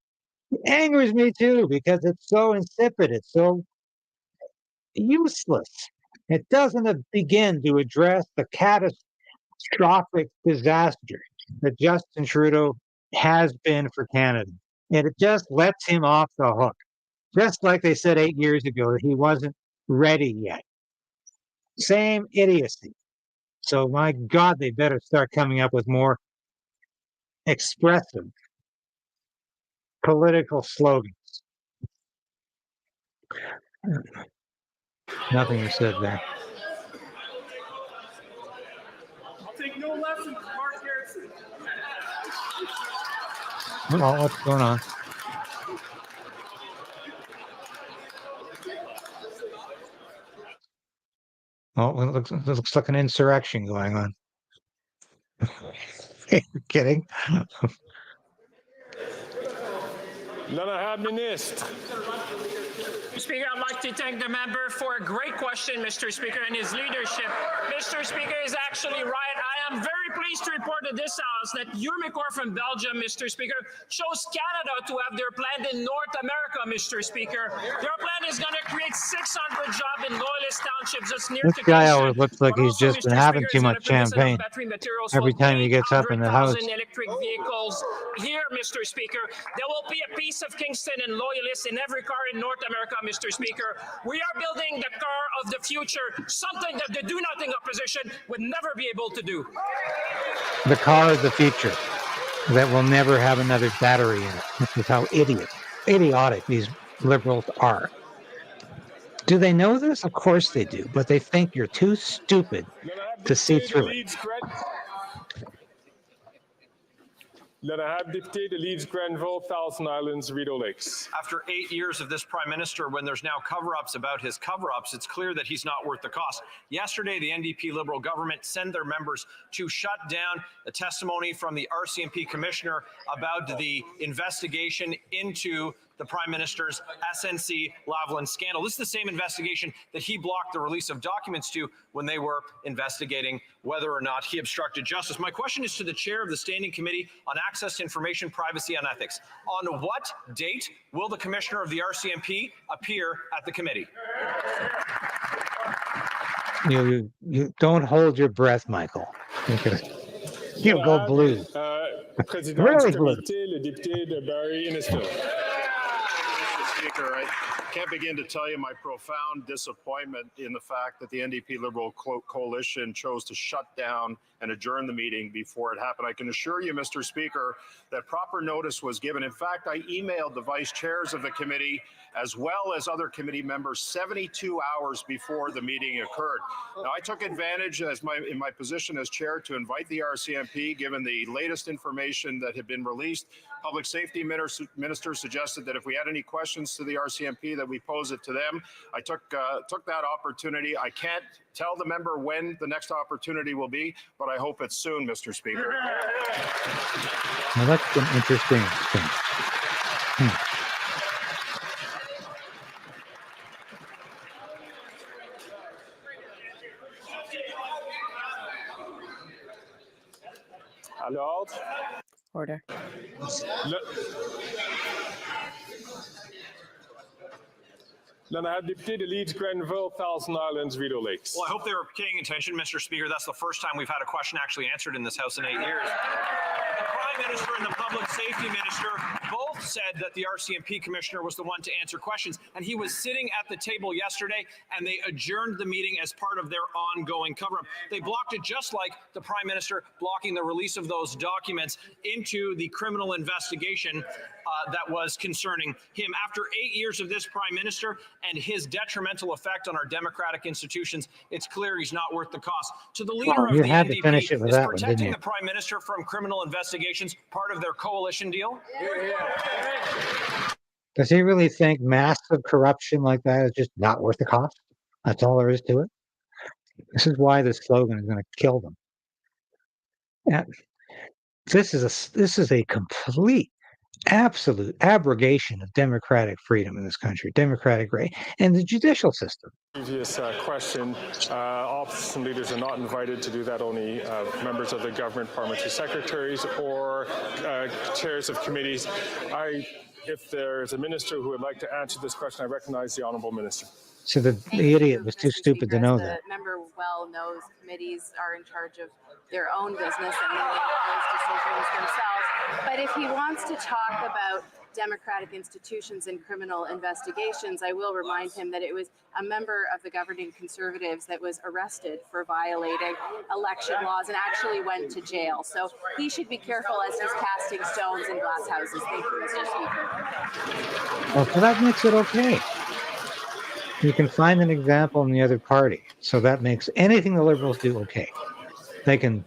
S1: It angers me too because it's so insipid. It's so useless. It doesn't begin to address the catastrophic disaster that Justin Trudeau has been for Canada. And it just lets him off the hook. Just like they said 8 years ago that he wasn't ready yet. Same idiocy. So my God, they better start coming up with more expressive political slogans. Nothing was said there.
S17: I'll take no lessons, Mark Harrison.
S1: What's going on? Oh, it looks like an insurrection going on. You're kidding?
S20: Speaker, I'd like to thank the member for a great question, Mr. Speaker, and his leadership. Mr. Speaker is actually right. I am very pleased to report to this House that Euromecor from Belgium, Mr. Speaker, chose Canada to have their plant in North America, Mr. Speaker. Their plant is going to create 600 jobs in Loyalist Township just near
S1: This
S20: to
S1: guy
S20: Kingston.
S1: always looks like
S20: But
S1: he's
S20: also,
S1: just been
S20: Mr.
S1: having
S20: Speaker,
S1: too
S20: is
S1: much
S20: gonna produce enough
S1: champagne
S20: battery materials
S1: every
S20: for
S1: time he gets up in the house.
S20: 800,000 electric vehicles here, Mr. Speaker. There will be a piece of Kingston and Loyalist in every car in North America, Mr. Speaker. We are building the car of the future, something that the do-nothing opposition would never be able to do.
S1: The car of the future that will never have another battery in it. This is how idiotic these liberals are. Do they know this? Of course they do, but they think you're too stupid to see through it.
S6: Député de Leeds, Grenville, Thousand Islands, Rideau Lakes.
S3: After 8 years of this prime minister, when there's now cover-ups about his cover-ups, it's clear that he's not worth the cost. Yesterday, the NDP Liberal government sent their members to shut down the testimony from the RCMP commissioner about the investigation into the Prime Minister's SNC Lavalin scandal. This is the same investigation that he blocked the release of documents to when they were investigating whether or not he obstructed justice. My question is to the chair of the Standing Committee on Access to Information, Privacy and Ethics. On what date will the commissioner of the RCMP appear at the committee?
S1: You don't hold your breath, Michael. You'll go blue. Really blue.
S6: Le député de Barrie Innisfil.
S21: Speaker, I can't begin to tell you my profound disappointment in the fact that the NDP Liberal coalition chose to shut down and adjourn the meeting before it happened. I can assure you, Mr. Speaker, that proper notice was given. In fact, I emailed the vice chairs of the committee as well as other committee members 72 hours before the meeting occurred. Now, I took advantage in my position as chair to invite the RCMP, given the latest information that had been released. Public Safety Minister suggested that if we had any questions to the RCMP, that we pose it to them. I took that opportunity. I can't tell the member when the next opportunity will be, but I hope it's soon, Mr. Speaker.
S1: Now that's an interesting thing.
S19: Order.
S6: Député de Leeds, Grenville, Thousand Islands, Rideau Lakes.
S3: Well, I hope they were paying attention, Mr. Speaker. That's the first time we've had a question actually answered in this House in 8 years. The Prime Minister and the Public Safety Minister both said that the RCMP Commissioner was the one to answer questions, and he was sitting at the table yesterday, and they adjourned the meeting as part of their ongoing cover-up. They blocked it just like the Prime Minister blocking the release of those documents into the criminal investigation that was concerning him. After 8 years of this Prime Minister and his detrimental effect on our democratic institutions, it's clear he's not worth the cost. To the leader of the NDP, is protecting the Prime Minister from criminal investigations part of their coalition deal?
S1: Does he really think massive corruption like that is just not worth the cost? That's all there is to it. This is why this slogan is going to kill them. Yeah. This is a complete, absolute abrogation of democratic freedom in this country, democratic right, and the judicial system.
S6: Previous question, opposition leaders are not invited to do that, only members of the government, parliamentary secretaries, or chairs of committees. If there's a minister who would like to answer this question, I recognize the Honourable Minister.
S1: So the idiot was too stupid to know that.
S15: The member well knows committees are in charge of their own business and they make those decisions themselves. But if he wants to talk about democratic institutions and criminal investigations, I will remind him that it was a member of the governing Conservatives that was arrested for violating election laws and actually went to jail. So he should be careful as he's casting stones in glass houses. Thank you, Mr. Speaker.
S1: Well, so that makes it okay. You can find an example in the other party. So that makes anything the Liberals do okay. They can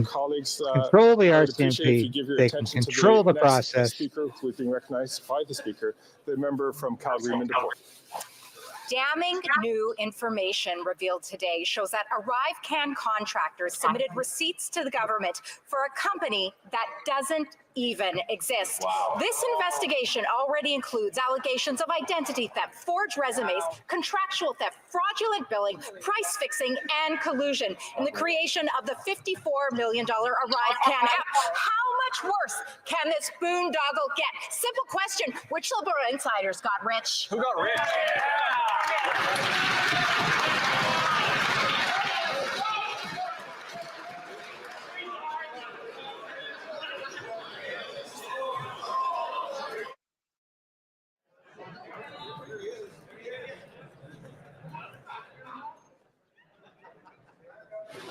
S6: colleagues,
S1: control the RCMP, they can control the process.
S6: Speaker, who is being recognized by the Speaker, the member from Calgary, Mindeport.
S4: Damning new information revealed today shows that ArriveCAN contractors submitted receipts to the government for a company that doesn't even exist. Wow. This investigation already includes allegations of identity theft, forged resumes, contractual theft, fraudulent billing, price fixing, and collusion in the creation of the $54 million ArriveCAN app. How much worse can this boondoggle get? Simple question, which Liberal insiders got rich?
S3: Who got rich?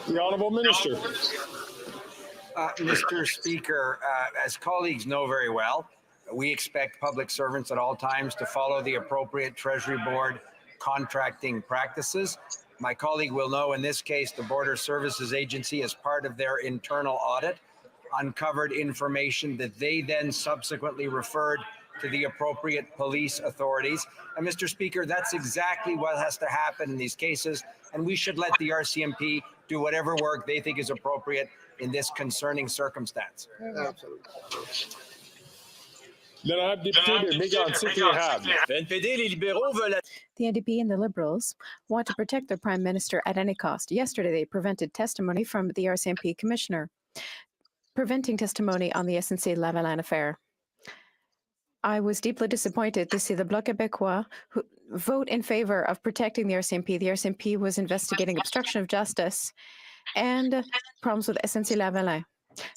S6: The Honourable Minister.
S22: Mr. Speaker, as colleagues know very well, we expect public servants at all times to follow the appropriate Treasury Board contracting practices. My colleague will know in this case the Border Services Agency, as part of their internal audit, uncovered information that they then subsequently referred to the appropriate police authorities. And Mr. Speaker, that's exactly what has to happen in these cases. And we should let the RCMP do whatever work they think is appropriate in this concerning circumstance.
S23: Absolutely.
S6: The
S19: NDP and the Liberals want to protect their Prime Minister at any cost. Yesterday, they prevented testimony from the RCMP Commissioner, preventing testimony on the SNC-Lavalin affair. I was deeply disappointed to see the Bloc Québécois vote in favor of protecting the RCMP. The RCMP was investigating obstruction of justice and problems with SNC-Lavalin.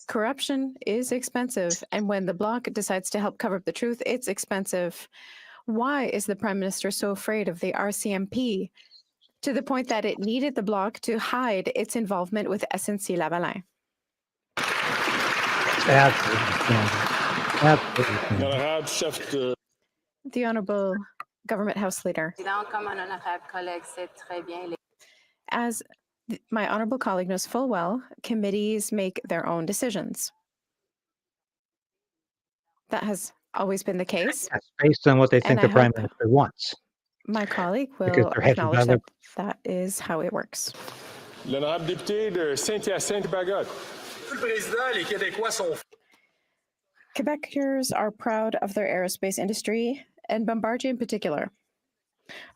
S19: Corruption is expensive, and when the Bloc decides to help cover up the truth, it's expensive. Why is the Prime Minister so afraid of the RCMP to the point that it needed the Bloc to hide its involvement with SNC-Lavalin? The Honourable Government House Leader. As my honourable colleague knows full well, committees make their own decisions. That has always been the case.
S1: That's based on what they think the Prime Minister wants.
S19: My colleague will acknowledge that that is how it works.
S6: L'honorable député de Saint-Hyacinthe-Bagotte.
S19: Quebecers are proud of their aerospace industry, and Bombardier in particular.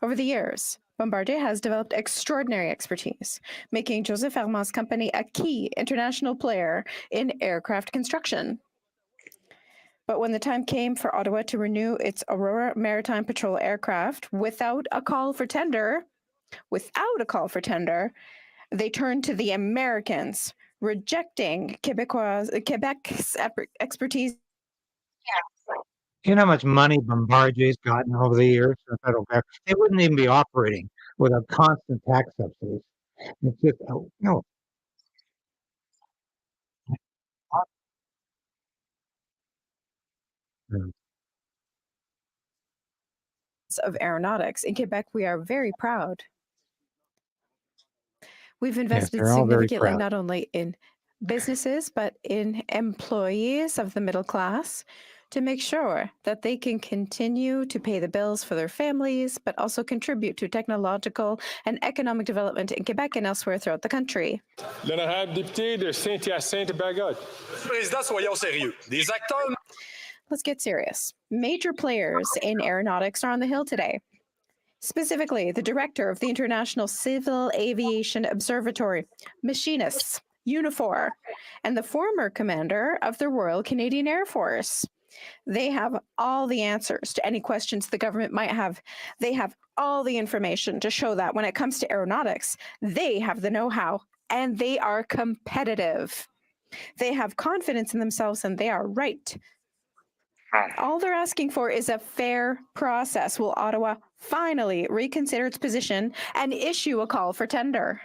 S19: Over the years, Bombardier has developed extraordinary expertise, making Joseph Armand's company a key international player in aircraft construction. But when the time came for Ottawa to renew its Aurora Maritime Patrol aircraft without a call for tender, they turned to the Americans, rejecting Quebec's expertise.
S1: You know how much money Bombardier's gotten over the years from the federal government? They wouldn't even be operating without constant tax subsidies. It's just, no.
S19: Of aeronautics. In Quebec, we are very proud. We've invested significantly not only in businesses, but in employees of the middle class to make sure that they can continue to pay the bills for their families, but also contribute to technological and economic development in Quebec and elsewhere throughout the country.
S6: L'honorable député de Saint-Hyacinthe-Bagotte.
S22: Président, soyons sérieux. Des acteurs.
S19: Let's get serious. Major players in aeronautics are on the Hill today. Specifically, the director of the International Civil Aviation Observatory, machinists, Unifor, and the former commander of the Royal Canadian Air Force. They have all the answers to any questions the government might have. They have all the information to show that when it comes to aeronautics, they have the know-how and they are competitive. They have confidence in themselves and they are right. All they're asking for is a fair process. Will Ottawa finally reconsider its position and issue a call for tender?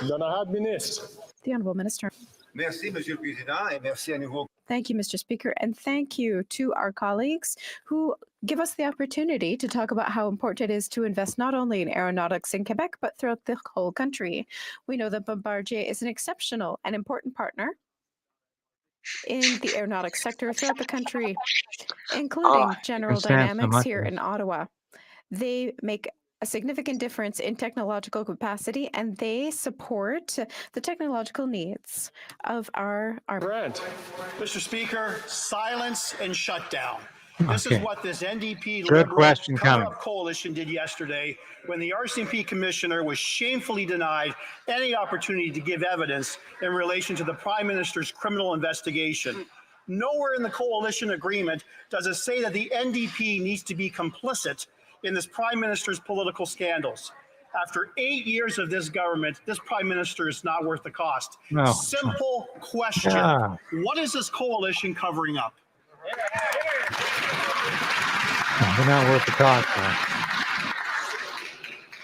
S6: L'honorable ministre.
S19: The Honourable Minister.
S23: Merci, Monsieur le Président, et merci à nouveau.
S19: Thank you, Mr. Speaker, and thank you to our colleagues who give us the opportunity to talk about how important it is to invest not only in aeronautics in Quebec, but throughout the whole country. We know that Bombardier is an exceptional and important partner in the aeronautics sector throughout the country, including General Dynamics here in Ottawa. They make a significant difference in technological capacity, and they support the technological needs of our
S5: Brent. Mr. Speaker, silence and shutdown. This is what this NDP Liberal cover-up coalition did yesterday when the RCMP commissioner was shamefully denied any opportunity to give evidence in relation to the Prime Minister's criminal investigation. Nowhere in the coalition agreement does it say that the NDP needs to be complicit in this Prime Minister's political scandals. After 8 years of this government, this Prime Minister is not worth the cost.
S1: No.
S5: Simple question. What is this coalition covering up?
S1: They're not worth the cost.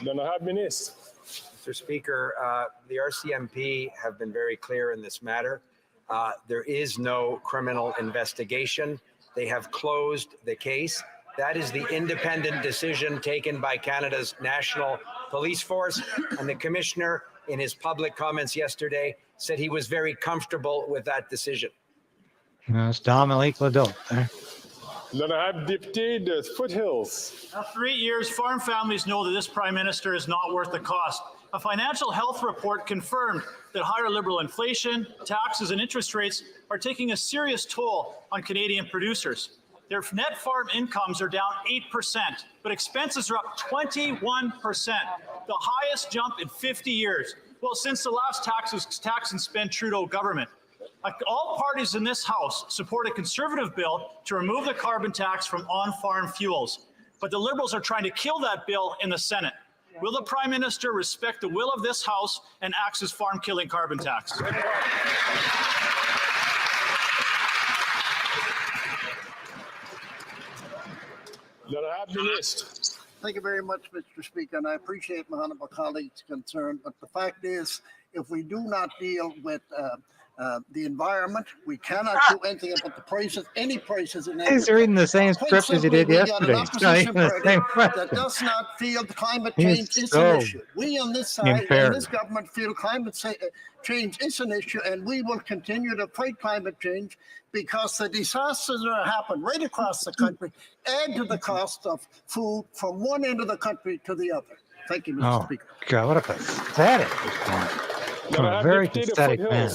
S22: Mr. Speaker, the RCMP have been very clear in this matter. There is no criminal investigation. They have closed the case. That is the independent decision taken by Canada's National Police Force. And the Commissioner, in his public comments yesterday, said he was very comfortable with that decision.
S1: It's Dominique Ledoux.
S5: Foothills. After 8 years, farm families know that this Prime Minister is not worth the cost. A financial health report confirmed that higher Liberal inflation, taxes, and interest rates are taking a serious toll on Canadian producers. Their net farm incomes are down 8%, but expenses are up 21%, the highest jump in 50 years. Well, since the last tax and spend Trudeau government. All parties in this House support a Conservative bill to remove the carbon tax from on-farm fuels. But the Liberals are trying to kill that bill in the Senate. Will the Prime Minister respect the will of this House and axe his farm-killing carbon tax?
S9: Thank you very much, Mr. Speaker, and I appreciate my honourable colleague's concern. But the fact is, if we do not deal with the environment, we cannot do anything about the prices, any prices.
S1: He's reading the same script as he did yesterday.
S9: That does not feel the climate change is an issue. We on this side, in this government, feel climate change is an issue, and we will continue to fight climate change because the disasters that happen right across the country add to the cost of food from one end of the country to the other. Thank you, Mr. Speaker.
S1: God, what a pathetic response. From a very pathetic man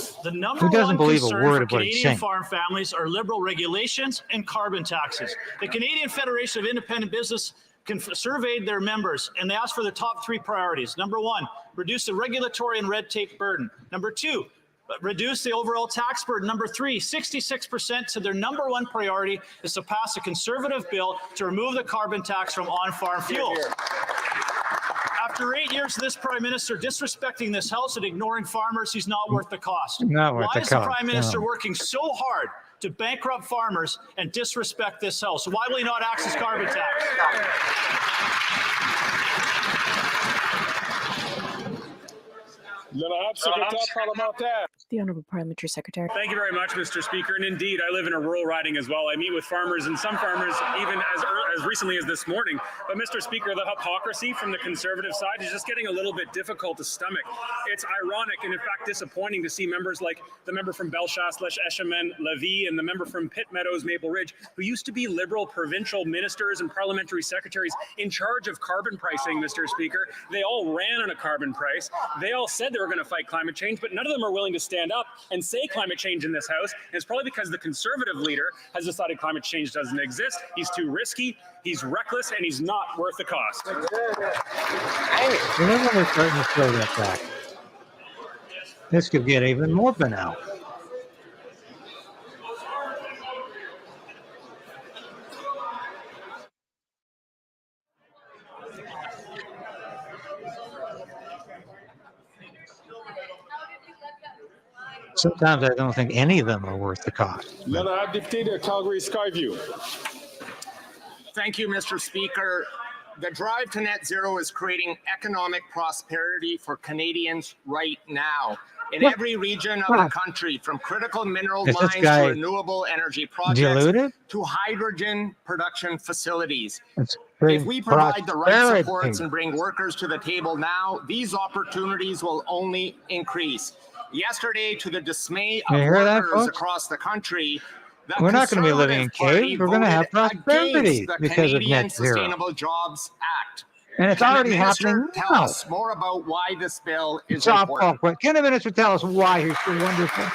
S1: who doesn't believe a word of what he's saying.
S5: Canadian farm families are Liberal regulations and carbon taxes. The Canadian Federation of Independent Business surveyed their members, and they asked for the top 3 priorities. Number 1, reduce the regulatory and red tape burden. Number 2, reduce the overall tax burden. Number 3, 66% said their number 1 priority is to pass a Conservative bill to remove the carbon tax from on-farm fuels. After 8 years of this Prime Minister disrespecting this House and ignoring farmers, he's not worth the cost. Why is the Prime Minister working so hard to bankrupt farmers and disrespect this House? Why will he not axe his carbon tax?
S10: The Honourable Parliamentary Secretary.
S24: Thank you very much, Mr. Speaker. And indeed, I live in a rural riding as well. I meet with farmers, and some farmers even as recently as this morning. But Mr. Speaker, the hypocrisy from the Conservative side is just getting a little bit difficult to stomach. It's ironic and in fact disappointing to see members like the member from Bellechasse-Eschamin-Lévis and the member from Pitt Meadows, Maple Ridge, who used to be Liberal provincial ministers and parliamentary secretaries in charge of carbon pricing, Mr. Speaker. They all ran on a carbon price. They all said they were going to fight climate change, but none of them are willing to stand up and say climate change in this House. And it's probably because the Conservative leader has decided climate change doesn't exist. He's too risky, he's reckless, and he's not worth the cost.
S1: We're never starting to throw that back. This could get even more banal. Sometimes I don't think any of them are worth the cost.
S24: Calgary Skyview.
S25: Thank you, Mr. Speaker. The drive to net zero is creating economic prosperity for Canadians right now. In every region of the country, from critical mineral mines to renewable energy projects to hydrogen production facilities. If we provide the right supports and bring workers to the table now, these opportunities will only increase. yesterday to the dismay
S1: You
S25: of
S1: hear that,
S25: workers
S1: folks?
S25: across the country. The
S1: We're not going to be living in
S25: Conservative
S1: caves.
S25: Party
S1: We're going to have
S25: voted
S1: prosperity
S25: against the
S1: because of
S25: Canadian
S1: net zero.
S25: Sustainable Jobs Act.
S1: And it's
S25: Can the
S1: already
S25: minister
S1: happening
S25: tell
S1: now.
S25: us more about why this bill is
S1: Softball
S25: important?
S1: question. Can the minister tell us why he's so wonderful?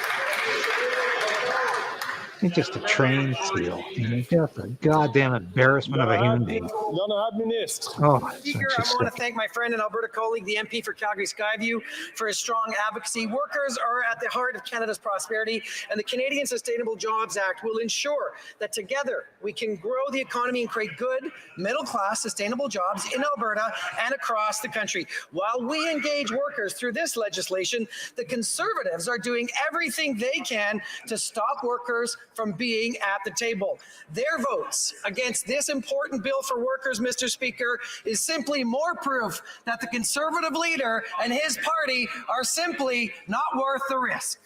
S1: He's just a trained seal. He's just a goddamn embarrassment of a human being. Oh,
S7: Speaker, I want to thank my friend and Alberta colleague, the MP for Calgary Skyview, for his strong advocacy. Workers are at the heart of Canada's prosperity, and the Canadian Sustainable Jobs Act will ensure that together we can grow the economy and create good, middle-class, sustainable jobs in Alberta and across the country. While we engage workers through this legislation, the Conservatives are doing everything they can to stop workers from being at the table. Their votes against this important bill for workers, Mr. Speaker, is simply more proof that the Conservative leader and his party are simply not worth the risk.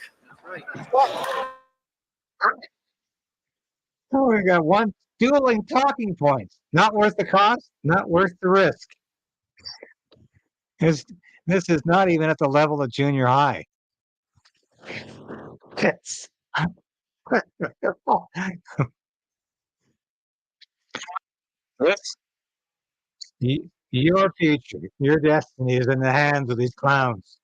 S1: Oh, we got one dueling talking points. Not worth the cost, not worth the risk. This is not even at the level of junior high. Yes. This, your future, your destiny is in the hands of these clowns.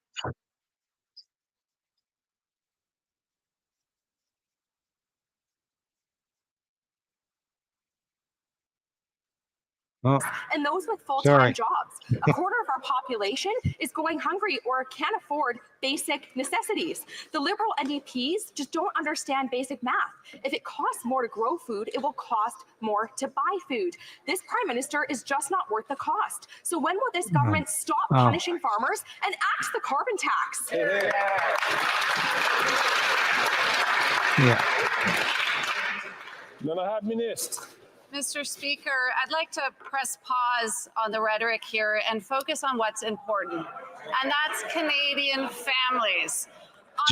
S1: Oh,
S8: and those with full-time
S1: sorry.
S8: jobs. A quarter of our population is going hungry or can't afford basic necessities. The Liberal NDPs just don't understand basic math. If it costs more to grow food, it will cost more to buy food. This Prime Minister is just not worth the cost. So when will this government stop punishing farmers and axe the carbon tax?
S1: Yeah.
S11: Mr. Speaker, I'd like to press pause on the rhetoric here and focus on what's important, and that's Canadian families.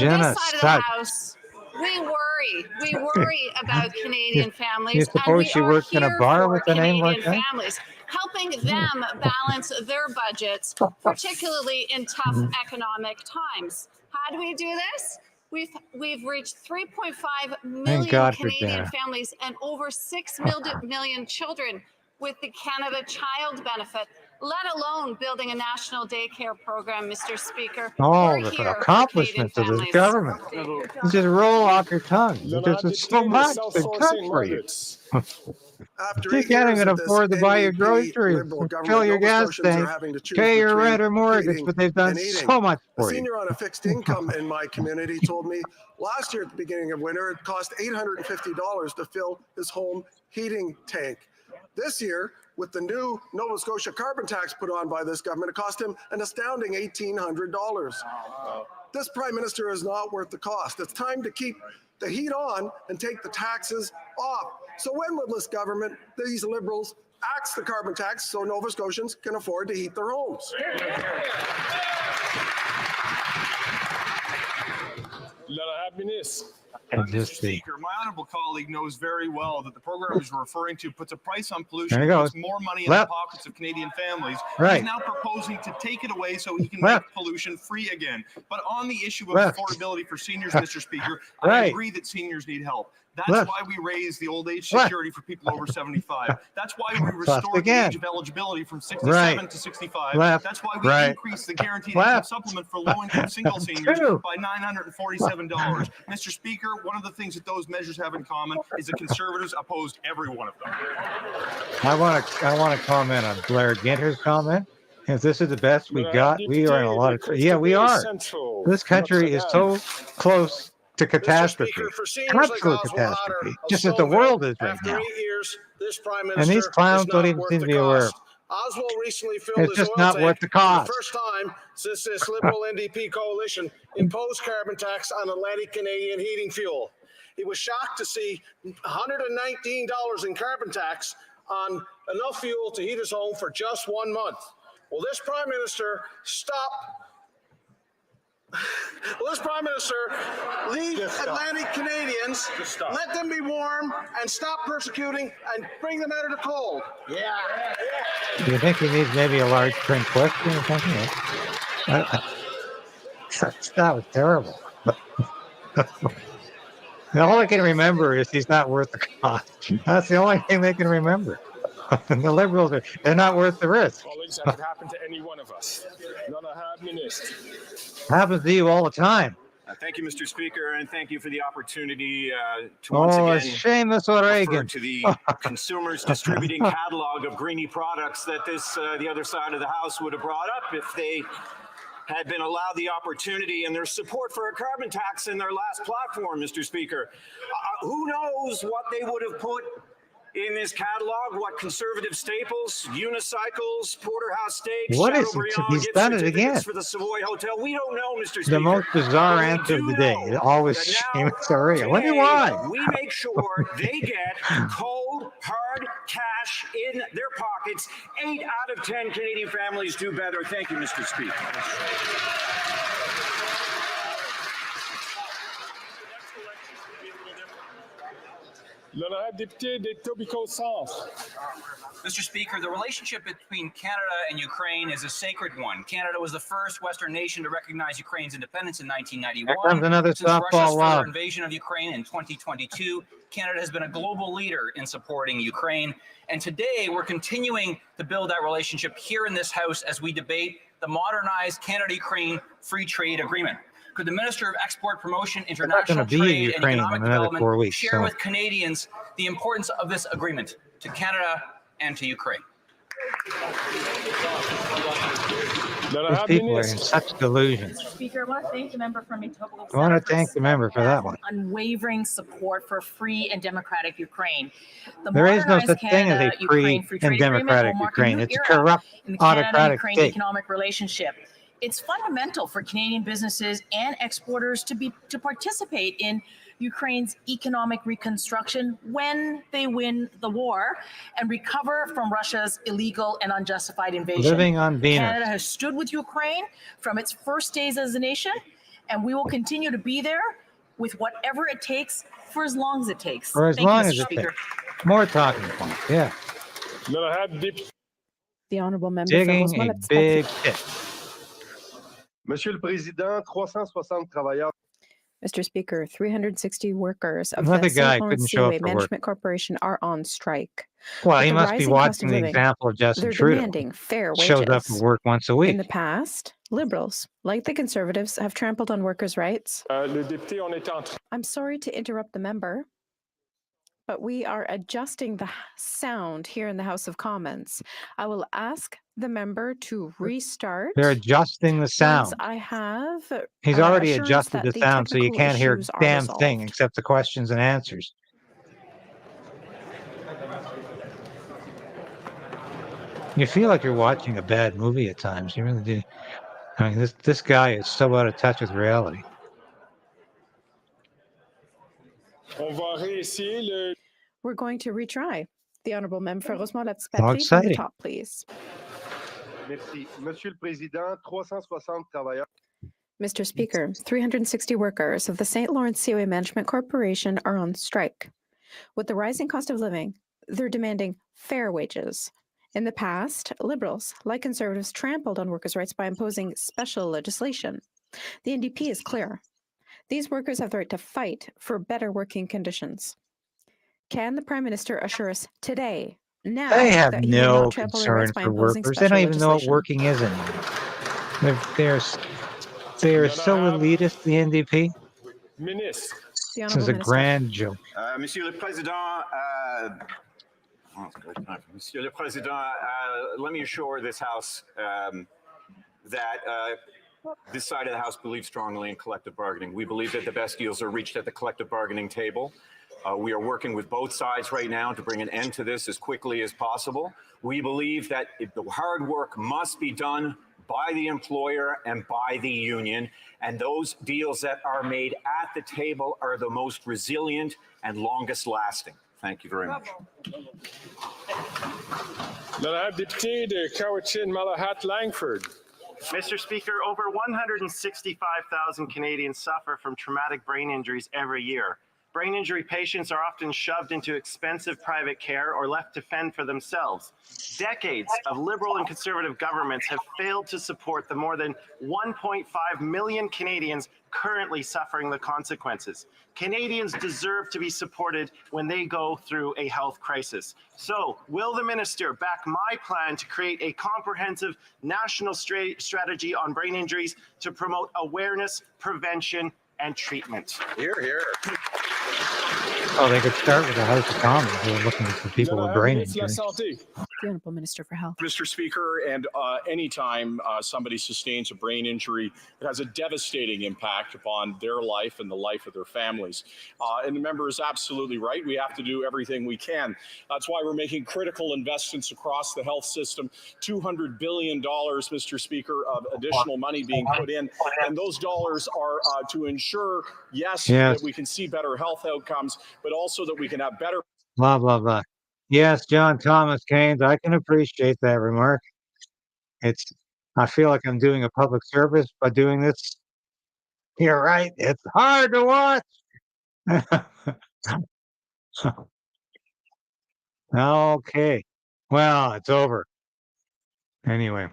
S11: On this side of the House, we worry about Canadian families,
S1: You
S11: and
S1: suppose
S11: we
S1: she
S11: are
S1: worked in a
S11: here
S1: bar
S11: for
S1: with a name
S11: Canadian
S1: like that?
S11: families, helping them balance their budgets, particularly in tough economic times. How do we do this? We've reached 3.5 million
S1: God for
S11: Canadian
S1: dinner.
S11: families and over 6 million children with the Canada Child Benefit, let alone building a national daycare program, Mr. Speaker.
S1: All
S11: We're
S1: the
S11: here for
S1: accomplishments of
S11: Canadian
S1: this
S11: families.
S1: government. You just roll off your tongue. There's so much they've done for you. You can't even afford to buy your groceries, fill your gas tank, pay your rent or mortgage, but they've done so much
S14: A
S1: for you.
S14: senior on a fixed income in my community told me last year at the beginning of winter, it cost $850 to fill his home heating tank. This year, with the new Nova Scotia carbon tax put on by this government, it cost him an astounding $1,800. This Prime Minister is not worth the cost. It's time to keep the heat on and take the taxes off. So when will this government, these Liberals, axe the carbon tax so Nova Scotians can afford to heat their homes?
S1: Just the
S13: Speaker, my honourable colleague knows very well that the program he's referring to puts a price on pollution,
S1: There you go.
S13: puts more money in the pockets of Canadian families.
S1: Right.
S13: He's now proposing to take it away so he can
S1: Left.
S13: make pollution free again. But on the issue of
S1: Left.
S13: affordability for seniors, Mr. Speaker, I
S1: Right.
S13: agree that seniors need help. That's
S1: Left.
S13: why we raised the old age
S1: Left.
S13: security for people over 75. That's why we
S1: Left
S13: restored the
S1: again.
S13: age of eligibility from 67
S1: Right.
S13: to 65.
S1: Left.
S13: That's why we
S1: Right.
S13: increased the guaranteed income
S1: Left.
S13: supplement for low-income single seniors
S1: True.
S13: by $947. Mr. Speaker, one of the things that those measures have in common is the Conservatives opposed every one of them.
S1: I want to comment on Blair Ginter's comment. If this is the best we got, we are in a lot of trouble. Yeah, we are. This country is so close to catastrophe, absolute catastrophe, just as the world is right
S9: After
S1: now.
S9: 8 years, this Prime
S1: And
S9: Minister
S1: these clowns
S9: is
S1: don't
S9: not
S1: even
S9: worth
S1: seem
S9: the
S1: to be aware of
S9: cost. Oswald recently filled
S1: It's
S9: his
S1: just
S9: oil
S1: not
S9: tank
S1: worth the
S9: for
S1: cost.
S9: the first time since this Liberal NDP coalition imposed carbon tax on Atlantic Canadian heating fuel. He was shocked to see $119 in carbon tax on enough fuel to heat his home for just 1 month. Will this Prime Minister lead Atlantic Canadians, let them be warm, and stop persecuting and bring them out of the cold? Yeah.
S1: Do you think he needs maybe a large print question or something? That was terrible. All I can remember is he's not worth the cost. That's the only thing they can remember. And the Liberals they're not worth the risk.
S6: Colleagues, that could happen to any one of us.
S1: Happens to you all the time.
S3: Thank you, Mr. Speaker, and thank you for the opportunity to once again
S1: Seamus O'Regan.
S3: refer to the consumers distributing catalog of greenie products that the other side of the House would have brought up if they had been allowed the opportunity and their support for a carbon tax in their last platform, Mr. Speaker. Who knows what they would have put in this catalog, what conservative staples, unicycles, porterhouse steaks,
S1: What is it? He's done it again.
S3: for the Savoy Hotel. We don't know, Mr. Speaker.
S1: The most bizarre answer of the day. Always Seamus O'Regan. What do you want?
S3: We make sure they get cold, hard cash in their pockets. 8 out of 10 Canadian families do better. Thank you, Mr. Speaker.
S2: Mr. Speaker, the relationship between Canada and Ukraine is a sacred one. Canada was the first Western nation to recognize Ukraine's independence in 1991.
S1: Here comes another
S2: Since Russia's
S1: softball lob.
S2: further invasion of Ukraine in 2022, Canada has been a global leader in supporting Ukraine. And today, we're continuing to build that relationship here in this House as we debate the modernized Canada-Ukraine Free Trade Agreement. Could the Minister of Export Promotion, International Trade and Economic Development share with Canadians the importance of this agreement to Canada and to Ukraine?
S1: These people are in such delusion.
S12: Mr. Speaker, I want to thank the member from Manitoba.
S1: I want to thank the member for that one.
S12: Unwavering support for free and democratic Ukraine.
S1: There is no such thing as a free and democratic Ukraine. It's a corrupt, autocratic
S12: Canada-Ukraine
S1: state.
S12: economic relationship. It's fundamental for Canadian businesses and exporters to participate in Ukraine's economic reconstruction when they win the war and recover from Russia's illegal and unjustified invasion.
S1: Living on Venus.
S12: Canada has stood with Ukraine from its first days as a nation, and we will continue to be there with whatever it takes for as long as it takes.
S1: For as
S12: Thank
S1: long
S12: you,
S1: as
S12: Mr.
S1: it
S12: Speaker.
S1: takes. More talking points, yeah.
S19: The honourable member
S1: Digging
S19: for
S1: a
S19: Rosemont.
S1: big pit.
S16: Monsieur le Président, 360 travailleurs.
S19: Mr. Speaker, 360 workers of
S1: Another
S19: the
S1: guy
S19: St. Lawrence
S1: couldn't show up
S19: Seaway
S1: for work.
S19: Management Corporation are on strike.
S1: Well,
S19: With
S1: he
S19: the
S1: must be
S19: rising cost
S1: watching
S19: of
S1: the
S19: living,
S1: example of Justin
S19: they're
S1: Trudeau.
S19: demanding fair wages.
S1: Shows up for work once a week.
S19: In the past, Liberals, like the Conservatives, have trampled on workers' rights. I'm sorry to interrupt the member, but we are adjusting the sound here in the House of Commons. I will ask the member to restart.
S1: They're adjusting the sound.
S19: Once I have
S1: He's already
S19: assurance
S1: adjusted
S19: that
S1: the sound so you
S19: technical
S1: can't hear
S19: issues are
S1: damn
S19: resolved.
S1: thing except the questions and answers. You feel like you're watching a bad movie at times. You really do. I mean, this guy is so out of touch with reality.
S19: We're going to retry. The Honourable Member for Rosemont
S1: How
S19: from the
S1: exciting.
S19: top, please.
S16: Merci. Monsieur le Président, 360 travailleurs.
S19: Mr. Speaker, 360 workers of the St. Lawrence Seaway Management Corporation are on strike. With the rising cost of living, they're demanding fair wages. In the past, Liberals, like Conservatives, trampled on workers' rights by imposing special legislation. The NDP is clear. These workers have the right to fight for better working conditions. Can the Prime Minister assure us today, now,
S1: They have
S19: that he will
S1: no
S19: not trample their rights
S1: concern
S19: by
S1: for
S19: imposing
S1: workers. They
S19: special
S1: don't even know what
S19: legislation?
S1: working is anymore. They're so elitist, the NDP. This is a grand joke.
S3: Monsieur le Président, Monsieur le Président, let me assure this House that this side of the House believes strongly in collective bargaining. We believe that the best deals are reached at the collective bargaining table. We are working with both sides right now to bring an end to this as quickly as possible. We believe that the hard work must be done by the employer and by the union, and those deals that are made at the table are the most resilient and longest lasting. Thank you very much.
S17: Mr. Speaker, over 165,000 Canadians suffer from traumatic brain injuries every year.
S15: Brain injury patients are often shoved into expensive private care or left to fend for themselves. Decades of Liberal and Conservative governments have failed to support the more than 1.5 million Canadians currently suffering the consequences. Canadians deserve to be supported when they go through a health crisis. So, will the minister back my plan to create a comprehensive national strategy on brain injuries to promote awareness, prevention, and treatment?
S3: Hear, hear.
S1: Oh, they could start with the House of Commons. They're looking for people with brain injuries.
S10: The Honourable Minister for Health.
S17: Mr. Speaker, and anytime somebody sustains a brain injury, it has a devastating impact upon their life and the life of their families. And the member is absolutely right. We have to do everything we can. That's why we're making critical investments across the health system. $200 billion, Mr. Speaker, of additional money being put in. And those dollars are to ensure, yes, that we can see better health outcomes, but also that we can have better.
S1: Blah, blah, blah. Yes, John Thomas Keynes, I can appreciate that remark. I feel like I'm doing a public service by doing this. You're right. It's hard to watch. Okay. Well, it's over. Anyway.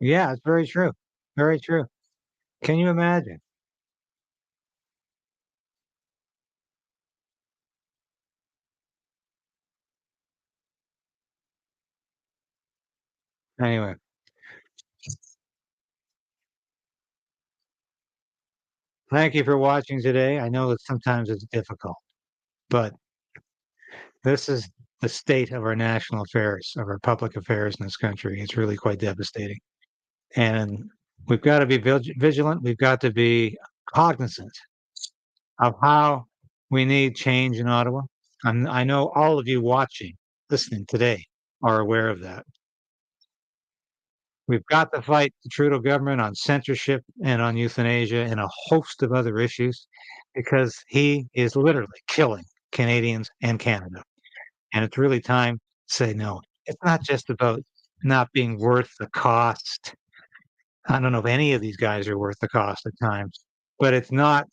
S1: Yeah, it's very true. Very true. Can you imagine? Anyway. Thank you for watching today. I know that sometimes it's difficult, but this is the state of our national affairs, of our public affairs in this country. It's really quite devastating. And we've got to be vigilant. We've got to be cognizant of how we need change in Ottawa. I know all of you watching, listening today are aware of that. We've got to fight the Trudeau government on censorship and on euthanasia and a host of other issues because he is literally killing Canadians and Canada. And it's really time to say no. It's not just about not being worth the cost. I don't know if any of these guys are worth the cost at times, but it's not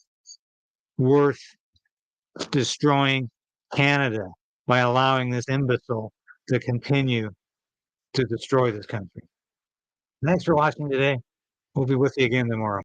S1: worth destroying Canada by allowing this imbecile to continue to destroy this country. Thanks for watching today. We'll be with you again tomorrow.